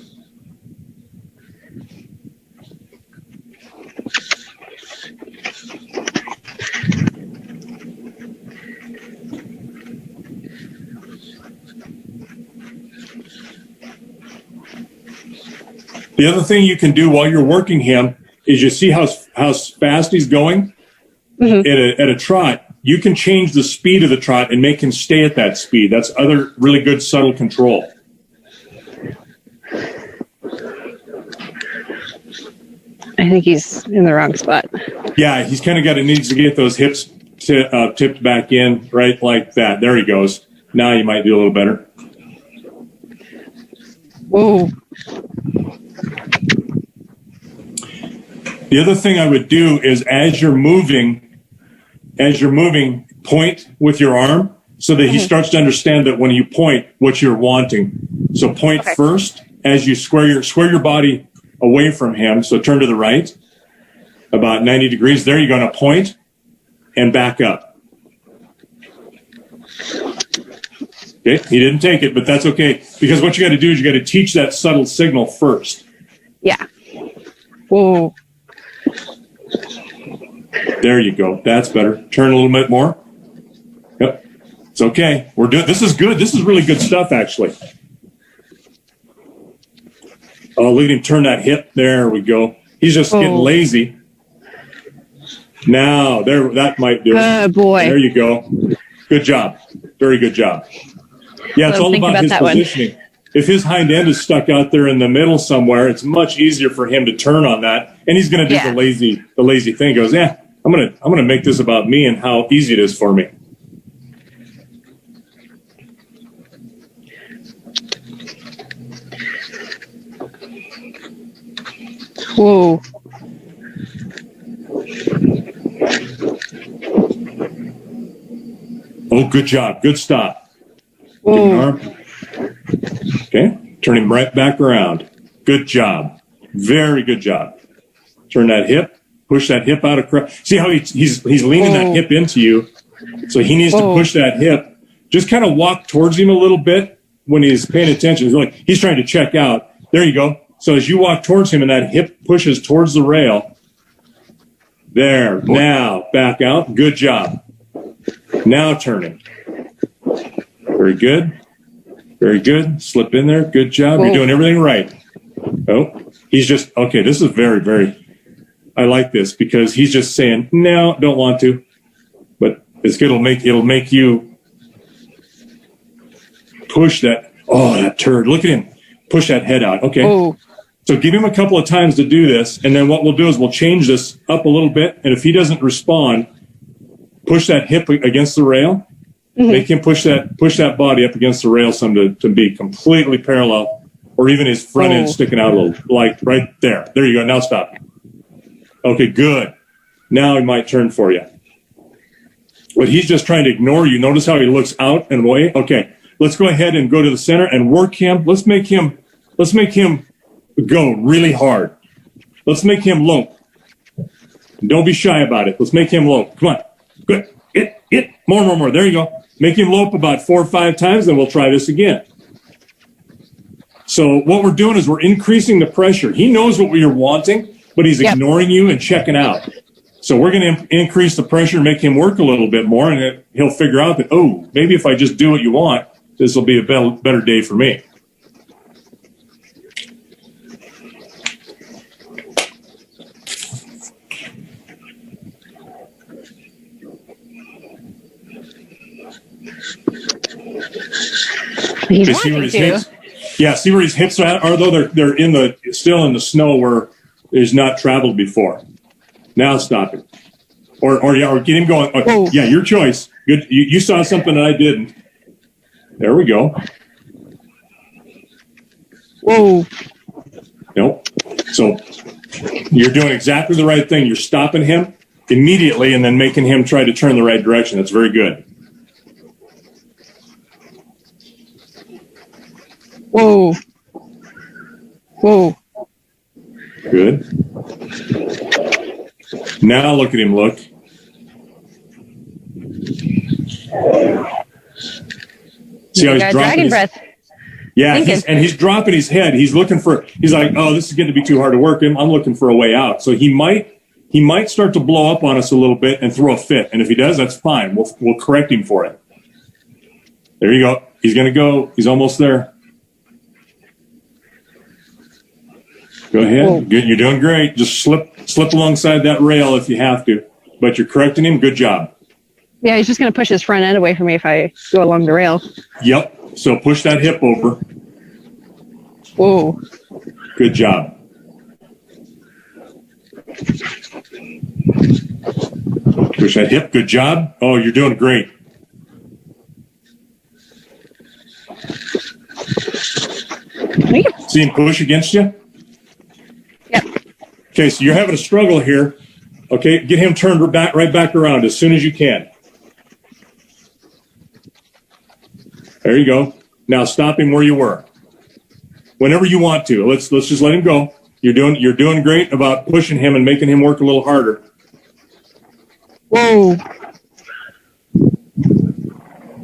S2: The other thing you can do while you're working him is you see how fast he's going at a trot. You can change the speed of the trot and make him stay at that speed. That's other really good subtle control.
S3: I think he's in the wrong spot.
S2: Yeah, he's kind of needs to get those hips tipped back in, right like that. There he goes. Now you might do a little better.
S3: Whoa.
S2: The other thing I would do is as you're moving, point with your arm so that he starts to understand that when you point, what you're wanting. So point first as you square your body away from him. So turn to the right about 90 degrees. There you're going to point and back up. Okay, he didn't take it, but that's okay. Because what you got to do is you got to teach that subtle signal first.
S3: Yeah. Whoa.
S2: There you go. That's better. Turn a little bit more. Yep. It's okay. We're doing. This is good. This is really good stuff, actually. Oh, look at him turn that hip. There we go. He's just getting lazy. Now, there. That might do it.
S3: Good boy.
S2: There you go. Good job. Very good job. Yeah, it's all about his positioning. If his hind end is stuck out there in the middle somewhere, it's much easier for him to turn on that, and he's going to do the lazy thing. He goes, yeah, I'm gonna make this about me and how easy it is for me.
S3: Whoa.
S2: Oh, good job. Good stop.
S3: Whoa.
S2: Okay. Turn him right back around. Good job. Very good job. Turn that hip. Push that hip out of. See how he's leaning that hip into you. So he needs to push that hip. Just kind of walk towards him a little bit when he's paying attention. He's trying to check out. There you go. So as you walk towards him and that hip pushes towards the rail, there, now, back out. Good job. Now turning. Very good. Very good. Slip in there. Good job. You're doing everything right. Oh, he's just, okay, this is very, very, I like this because he's just saying, no, don't want to. But it's good. It'll make you push that, that turd. Look at him. Push that head out. Okay.
S3: Oh.
S2: So give him a couple of times to do this. And then what we'll do is we'll change this up a little bit. And if he doesn't respond, push that hip against the rail. Mm-hmm. Make him push that body up against the rail some to be completely parallel, or even his front end sticking out a little, like right there. There you go. Now stop. Okay, good. Now he might turn for you. But he's just trying to ignore you. Notice how he looks out and away. Okay, let's go ahead and go to the center and work him. Let's make him go really hard. Let's make him lope. Don't be shy about it. Let's make him lope. Come on. Good. More. There you go. Make him lope about 4 or 5 times, then we'll try this again. So what we're doing is we're increasing the pressure. He knows what you're wanting, but he's ignoring you and checking out. So we're going to increase the pressure, make him work a little bit more, and he'll figure out that, maybe if I just do what you want, this will be a better day for me.
S3: He's
S2: see where his
S3: wanting to.
S2: hips? Yeah, see where his hips are at? Or though they're still in the snow where he's not traveled before. Now stop it. Or get him going. Okay. Yeah, your choice. Good. You saw something that I didn't. There we go.
S3: Whoa.
S2: Nope. So you're doing exactly the right thing. You're stopping him immediately and then making him try to turn the right direction. That's very good.
S3: Whoa.
S2: Good. Now look at him look. See how he's dropping
S3: dragon breath.
S2: Yeah, he's dropping his head. He's like, this is going to be too hard to work. I'm looking for a way out. So he might start to blow up on us a little bit and throw a fit. And if he does, that's fine. We'll correct him for it. There you go. He's going to go. He's almost there. Go ahead. Good. You're doing great. Just slip alongside that rail if you have to. But you're correcting him. Good job.
S3: Yeah, he's just going to push his front end away from me if I go along the rail.
S2: Yep. So push that hip over.
S3: Whoa.
S2: Good job. Push that hip. Good job. Oh, you're doing great. See him push against you?
S3: Yep.
S2: Okay, so you're having a struggle here. Okay, get him turned right back around as soon as you can. There you go. Now stop him where you were. Whenever you want to. Let's just let him go. You're doing great about pushing him and making him work a little harder.
S3: Whoa.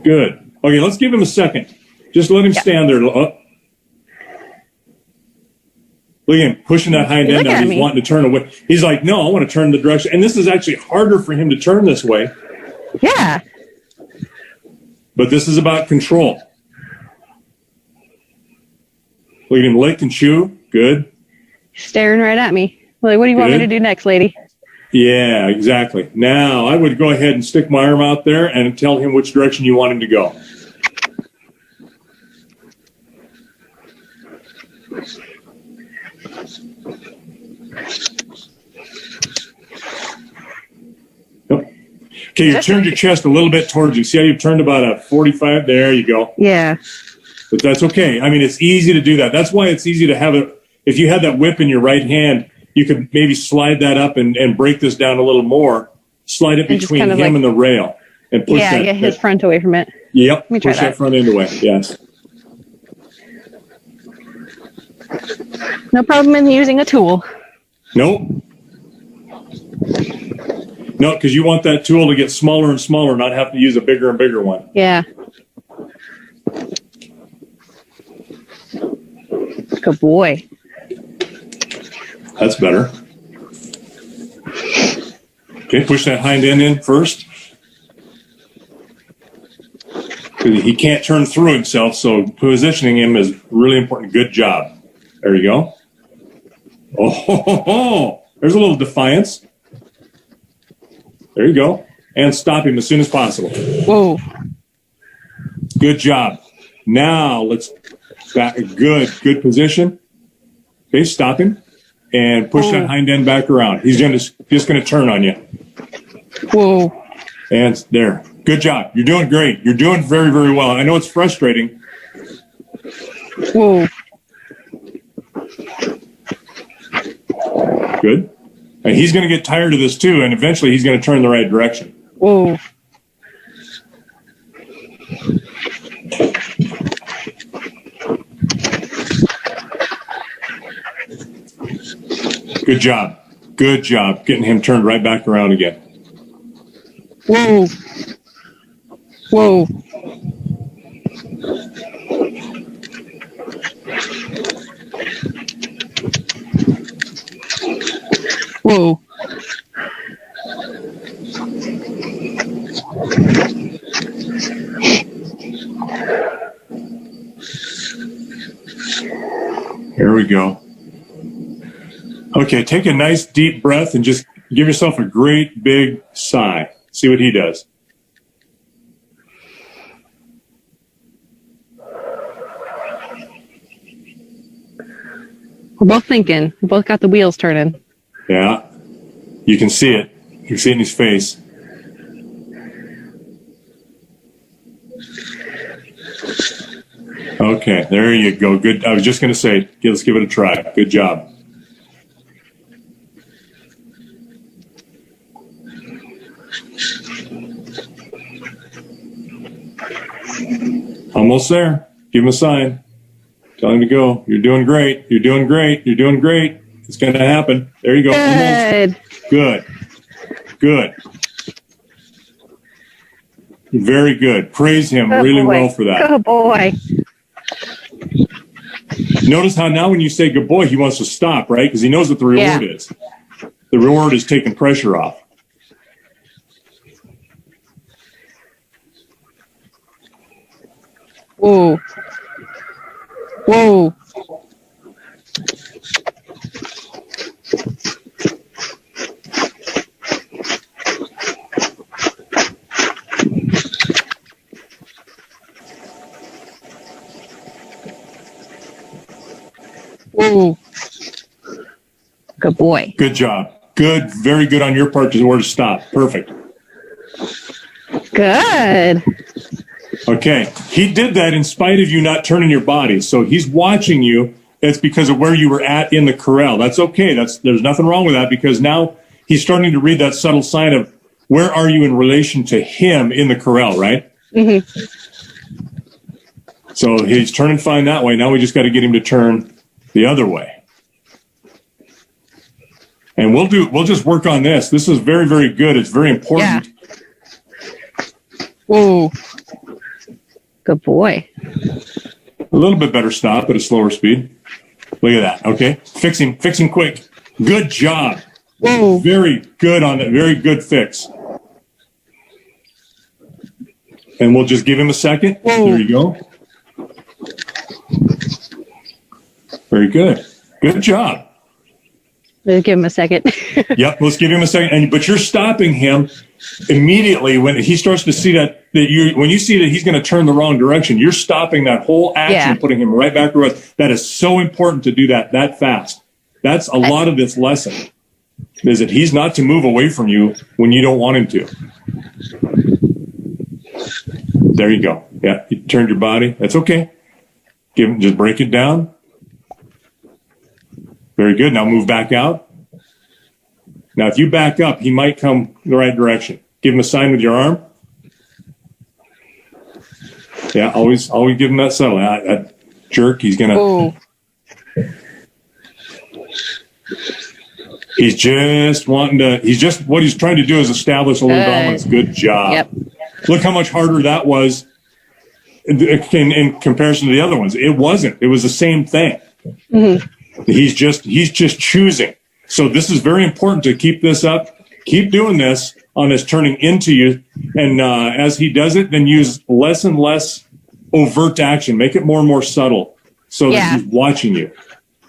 S2: Good. Okay, let's give him a second. Just let him stand there. Look at him pushing that hind end out. He's wanting to turn away. He's like, no, I want to turn the direction. And this is actually harder for him to turn this way.
S3: Yeah.
S2: But this is about control. Look at him lick and chew. Good.
S3: Staring right at me. Like, what do you want me to do next, lady?
S2: Yeah, exactly. Now, I would go ahead and stick my arm out there and tell him which direction you want him to go. Okay, you turned your chest a little bit towards you. See how you've turned about a 45? There you go.
S3: Yeah.
S2: But that's okay. I mean, it's easy to do that. That's why it's easy to have it. If you had that whip in your right hand, you could maybe slide that up and break this down a little more. Slide it between him and the rail. And push that.
S3: Yeah, get his front away from it.
S2: Yep, push that front end away. Yes.
S3: No problem in using a tool.
S2: Nope. No, because you want that tool to get smaller and smaller, not have to use a bigger and bigger one.
S3: Yeah. Good boy.
S2: That's better. Okay, push that hind end in first. He can't turn through himself, so positioning him is really important. Good job. There you go. Oh, there's a little defiance. There you go. And stop him as soon as possible.
S3: Whoa.
S2: Good job. Now let's back. Good position. Okay, stop him and push that hind end back around. He's just going to turn on you.
S3: Whoa.
S2: And there. Good job. You're doing great. You're doing very, very well. I know it's frustrating.
S3: Whoa.
S2: Good. And he's going to get tired of this too, and eventually he's going to turn the right direction.
S3: Whoa.
S2: Good job. Good job getting him turned right back around again.
S3: Whoa. Whoa. Whoa.
S2: Here we go. Okay, take a nice deep breath and just give yourself a great big sigh. See what he does.
S3: We're both thinking. We both got the wheels turning.
S2: Yeah, you can see it. You can see it in his face. Okay, there you go. Good. I was just going to say, let's give it a try. Good job. Almost there. Give him a sign. Tell him to go. You're doing great. You're doing great. You're doing great. It's going to happen. There you go.
S3: Good.
S2: Almost. Good. Good. Very good. Praise him really well for that.
S3: Good boy.
S2: Notice how now when you say good boy, he wants to stop, right? Because he knows what the reward is. The reward is taking pressure off.
S3: Whoa. Whoa. Whoa. Good boy.
S2: Good job. Good. Very good on your part to where to stop. Perfect.
S3: Good.
S2: Okay. He did that in spite of you not turning your body. So he's watching you. It's because of where you were at in the corral. That's okay. There's nothing wrong with that because now he's starting to read that subtle sign of where are you in relation to him in the corral, right?
S3: Mm-hmm.
S2: So he's turning fine that way. Now we just got to get him to turn the other way. And we'll just work on this. This is very, very good. It's very important.
S3: Yeah. Whoa. Good boy.
S2: A little bit better stop at a slower speed. Look at that. Okay. Fix him quick. Good job.
S3: Whoa.
S2: Very good on that. Very good fix. And we'll just give him a second.
S3: Whoa.
S2: There you go. Very good. Good job.
S3: Let's give him a second.
S2: Yep, let's give him a second. But you're stopping him immediately when he starts to see when you see that he's going to turn the wrong direction, you're stopping that whole action and putting him right back around. That is so important to do that fast. That's a lot of this lesson, is that he's not to move away from you when you don't want him to. There you go. Yeah, you turned your body. That's okay. Just break it down. Very good. Now move back out. Now, if you back up, he might come the right direction. Give him a sign with your arm. Yeah, always give him that settle. That jerk, he's going to... He's just wanting to... what he's trying to do is establish a little dominance. Good job.
S3: Yep.
S2: Look how much harder that was in comparison to the other ones. It wasn't. It was the same thing.
S3: Mm-hmm.
S2: He's just choosing. So this is very important to keep this up. Keep doing this on his turning into you. And as he does it, then use less and less overt action. Make it more and more subtle so that he's watching you.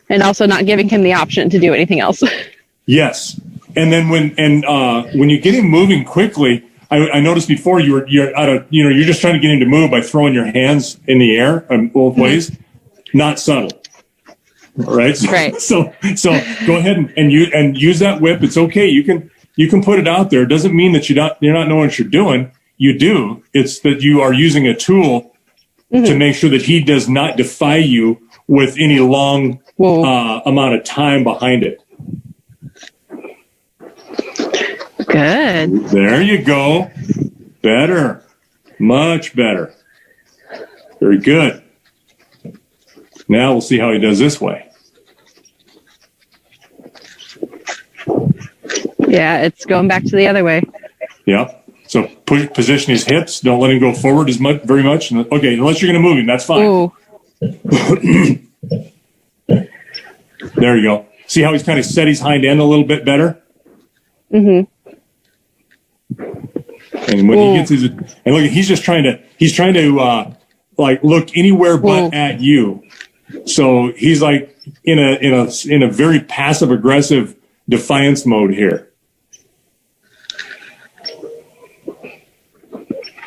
S3: And also not giving him the option to do anything else.
S2: Yes. And then when you get him moving quickly, I noticed before you're just trying to get him to move by throwing your hands in the air both ways. Not subtle. All right. So go ahead and use that whip. It's okay. You can put it out there. It doesn't mean that you're not knowing what you're doing. You do. It's that you are using a tool to make sure that he does not defy you with any long amount of time behind it.
S3: Good.
S2: There you go. Better. Much better. Very good. Now we'll see how he does this way.
S3: Yeah, it's going back to the other way.
S2: Yep. So position his hips. Don't let him go forward very much. Okay, unless you're going to move him, that's fine.
S3: Ooh.
S2: There you go. See how he's kind of set his hind end a little bit better?
S3: Mm-hmm.
S2: And when he gets look, he's trying to like look anywhere but at you. So he's like in a very passive aggressive defiance mode here.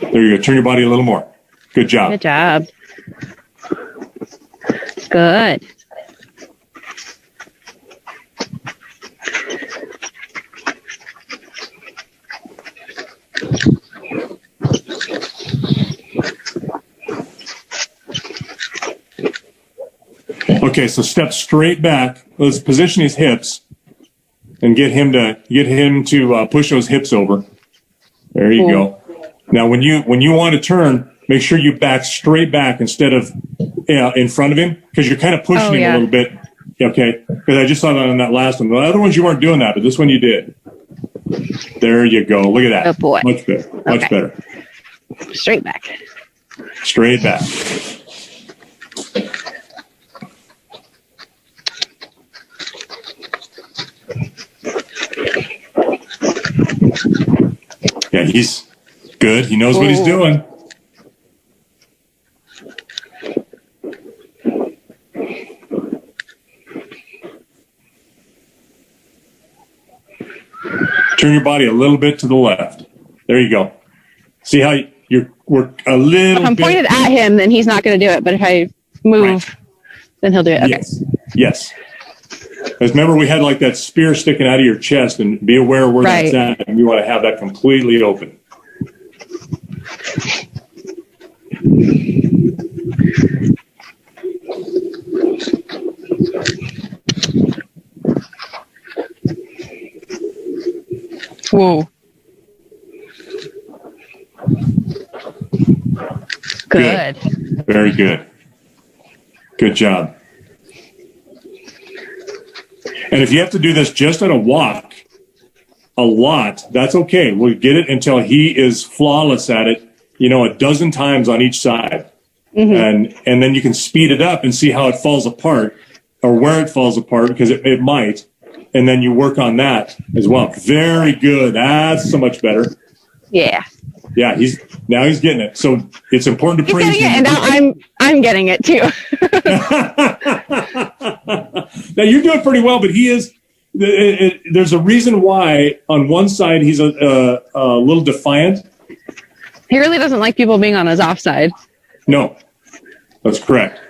S2: There you go. Turn your body a little more. Good job.
S3: Good job. Good.
S2: Okay, so step straight back. Let's position his hips and get him to push those hips over. There you go. Now, when you want to turn, make sure you back straight back instead of in front of him, because you're kind of pushing him a little bit. Okay, because I just saw that on that last one. The other ones you weren't doing that, but this one you did. There you go. Look at that.
S3: Oh boy.
S2: Much better. Much better.
S3: Straight back.
S2: Straight back. Yeah, he's good. He knows what he's doing. Turn your body a little bit to the left. There you go. See how we're a little
S3: If I'm pointed at him, then he's not going to do it. But if I move, then he'll do it. Okay.
S2: Yes. Because remember, we had like that spear sticking out of your chest, and be aware of where that's at. And you want to have that completely open.
S3: Whoa. Good.
S2: Very good. Good job. And if you have to do this just on a walk, a lot, that's okay. We'll get it until he is flawless at it, a dozen times on each side. Mm-hmm. And then you can speed it up and see how it falls apart or where it falls apart, because it might. And then you work on that as well. Very good. That's so much better.
S3: Yeah.
S2: Yeah, he's getting it. So it's important to praise him.
S3: And now I'm getting it too.
S2: Now you're doing pretty well, but he is. There's a reason why on one side he's a little defiant.
S3: He really doesn't like people being on his offside.
S2: No, that's correct.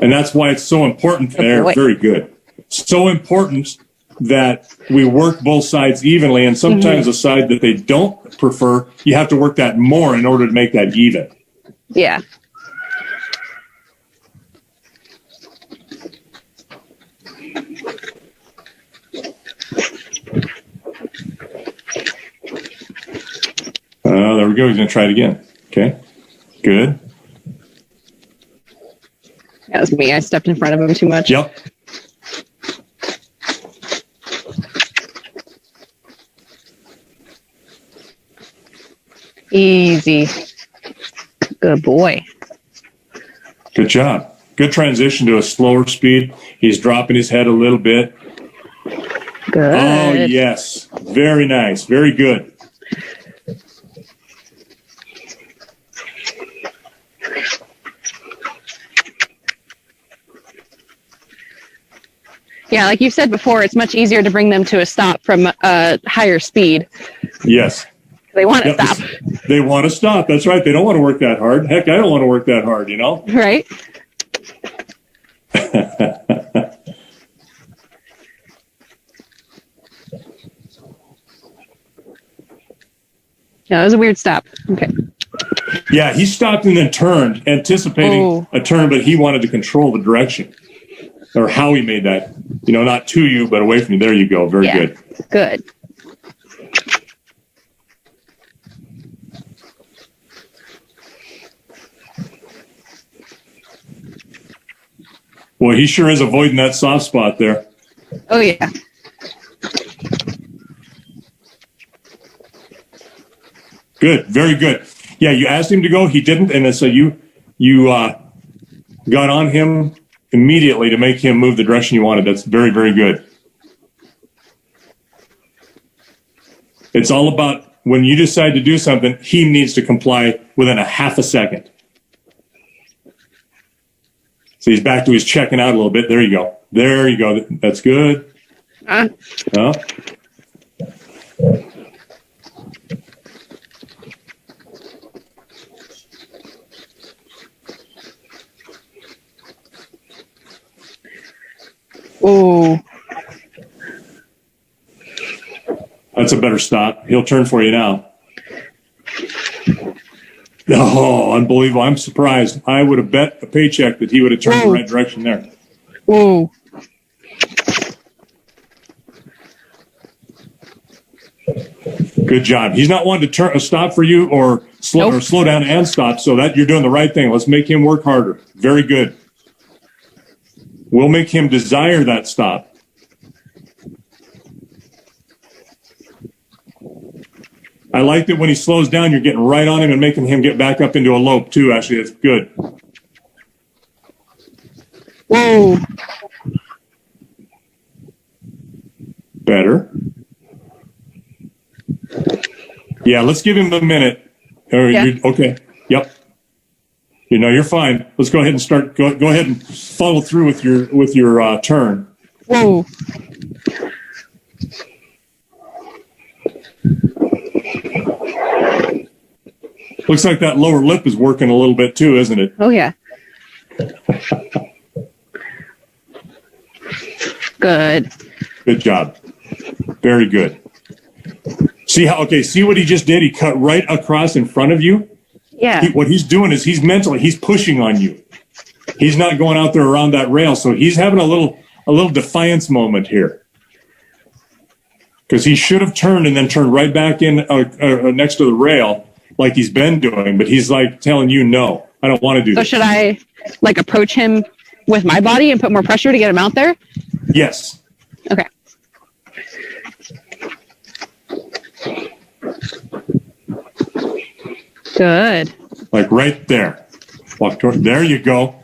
S2: And that's why it's so important there. Very good. So important that we work both sides evenly, and sometimes the side that they don't prefer, you have to work that more in order to make that even.
S3: Yeah.
S2: There we go. He's going to try it again. Okay. Good.
S3: That was me. I stepped in front of him too much.
S2: Yep.
S3: Easy. Good boy.
S2: Good job. Good transition to a slower speed. He's dropping his head a little bit.
S3: Good.
S2: Oh, yes. Very nice. Very good.
S3: Yeah, like you said before, it's much easier to bring them to a stop from a higher speed.
S2: Yes.
S3: They want to stop.
S2: They want to stop. That's right. They don't want to work that hard. Heck, I don't want to work that hard, you know?
S3: Right? Yeah, that was a weird stop. Okay.
S2: Yeah, he stopped and then turned, anticipating a turn, but he wanted to control the direction or how he made that. You know, not to you, but away from you. There you go. Very good.
S3: Good.
S2: Well, he sure is avoiding that soft spot there.
S3: Oh, yeah.
S2: Good. Very good. Yeah, you asked him to go. He didn't. And so you got on him immediately to make him move the direction you wanted. That's very, very good. It's all about when you decide to do something, he needs to comply within a half a second. So he's back to his checking out a little bit. There you go. There you go. That's good. Oh.
S3: Oh.
S2: That's a better stop. He'll turn for you now. Oh, unbelievable. I'm surprised. I would have bet a paycheck that he would have turned the right direction there.
S3: Whoa.
S2: Good job. He's not one to stop for you or slow down and stop, so that you're doing the right thing. Let's make him work harder. Very good. We'll make him desire that stop. I like that when he slows down, you're getting right on him and making him get back up into a lope, too. Actually, that's good.
S3: Whoa.
S2: Better. Yeah, let's give him a minute. Okay. Yep. You know, you're fine. Let's go ahead and start. Go ahead and follow through with your turn.
S3: Whoa.
S2: Looks like that lower lip is working a little bit too, isn't it?
S3: Oh, yeah. Good.
S2: Good job. Very good. See what he just did? He cut right across in front of you.
S3: Yeah.
S2: What he's doing is he's pushing on you. He's not going out there around that rail, so he's having a little defiance moment here. Because he should have turned and then turned right back in next to the rail like he's been doing, but he's like telling you, no, I don't want to do this.
S3: So should I like approach him with my body and put more pressure to get him out there?
S2: Yes.
S3: Okay. Good.
S2: Like right there. Walk toward. There you go.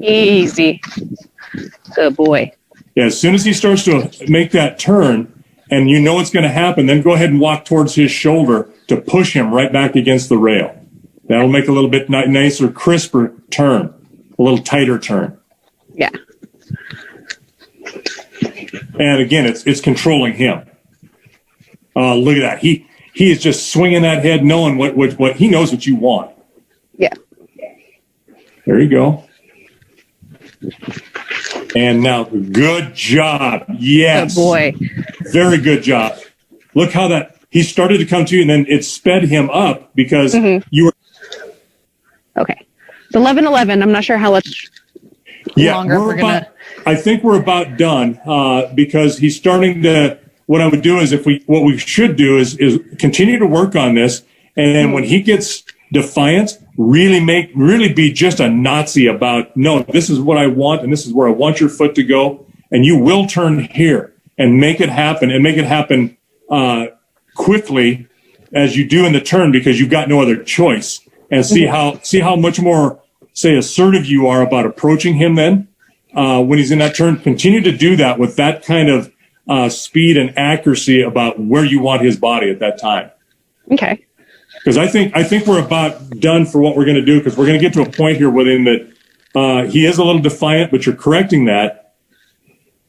S3: Easy. Good boy.
S2: Yeah, as soon as he starts to make that turn and you know it's going to happen, then go ahead and walk towards his shoulder to push him right back against the rail. That'll make a little bit nicer, crisper turn, a little tighter turn.
S3: Yeah.
S2: And again, it's controlling him. Look at that. He is just swinging that head, knowing what he knows what you want.
S3: Yeah.
S2: There you go. And now, good job. Yes.
S3: Good boy.
S2: Very good job. Look how he started to come to you, and then it sped him up because you were.
S3: Okay. It's 11:11. I'm not sure how much longer we're going to.
S2: I think we're about done because he's starting to. What I would do is what we should do is continue to work on this, and then when he gets defiant, really be just a Nazi about, no, this is what I want, and this is where I want your foot to go, and you will turn here and make it happen quickly as you do in the turn because you've got no other choice, and see how much more say, assertive you are about approaching him then, when he's in that turn, continue to do that with that kind of speed and accuracy about where you want his body at that time.
S3: Okay.
S2: Because I think we're about done for what we're going to do, because we're going to get to a point here with him that he is a little defiant, but you're correcting that.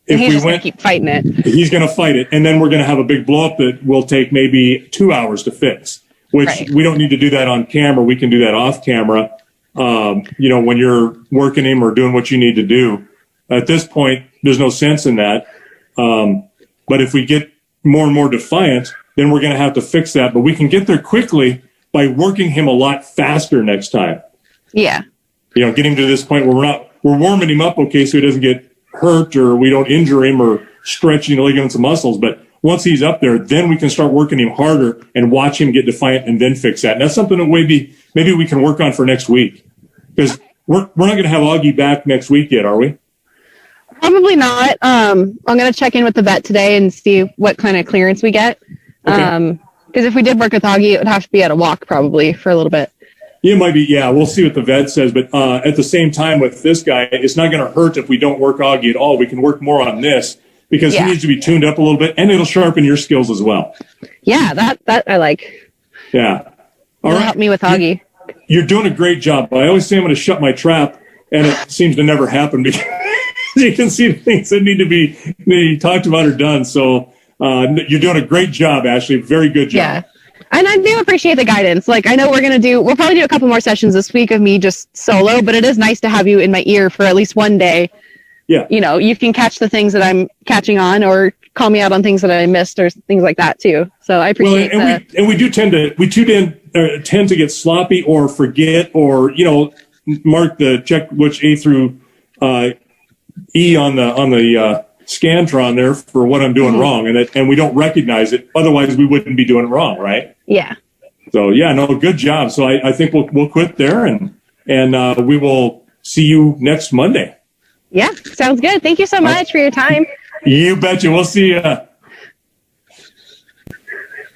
S2: If
S3: He's
S2: we
S3: just
S2: went,
S3: gonna keep fighting it.
S2: he's going to fight it, and then we're going to have a big blow up that will take maybe 2 hours to fix. Which
S3: Right.
S2: we don't need to do that on camera. We can do that off camera. When you're working him or doing what you need to do. At this point, there's no sense in that. But if we get more and more defiant, then we're going to have to fix that. But we can get there quickly by working him a lot faster next time.
S3: Yeah.
S2: Get him to this point where we're warming him up, okay, so he doesn't get hurt or we don't injure him or stretch, ligaments and muscles. But once he's up there, then we can start working him harder and watch him get defiant and then fix that. And that's something that maybe we can work on for next week. Because we're not going to have Augie back next week yet, are we?
S3: Probably not. I'm going to check in with the vet today and see what kind of clearance we get.
S2: Okay.
S3: Because if we did work with Augie, it would have to be at a walk probably for a little bit.
S2: It might be, yeah, we'll see what the vet says. But at the same time with this guy, it's not going to hurt if we don't work Augie at all. We can work more on this because he needs to be tuned up a little bit, and it'll sharpen your skills as well.
S3: Yeah, that I like.
S2: Yeah. All
S3: It'll
S2: right.
S3: help me with Augie.
S2: You're doing a great job. I always say I'm going to shut my trap, and it seems to never happen because you can see the things that need to be talked about or done. So you're doing a great job, Ashley. Very good job.
S3: Yeah. And I do appreciate the guidance. Like, I know we'll probably do a couple more sessions this week of me just solo, but it is nice to have you in my ear for at least one day.
S2: Yeah.
S3: You can catch the things that I'm catching on or call me out on things that I missed or things like that too. So I appreciate that.
S2: We do tend to get sloppy or forget or, mark the check which A through E on the Scantron there for what I'm doing wrong. And we don't recognize it. Otherwise we wouldn't be doing it wrong. Right.
S3: Yeah.
S2: So yeah, no, good job. So I think we'll quit there and we will see you next Monday.
S3: Yeah. Sounds good. Thank you so much for your time.
S2: You betcha. We'll see you.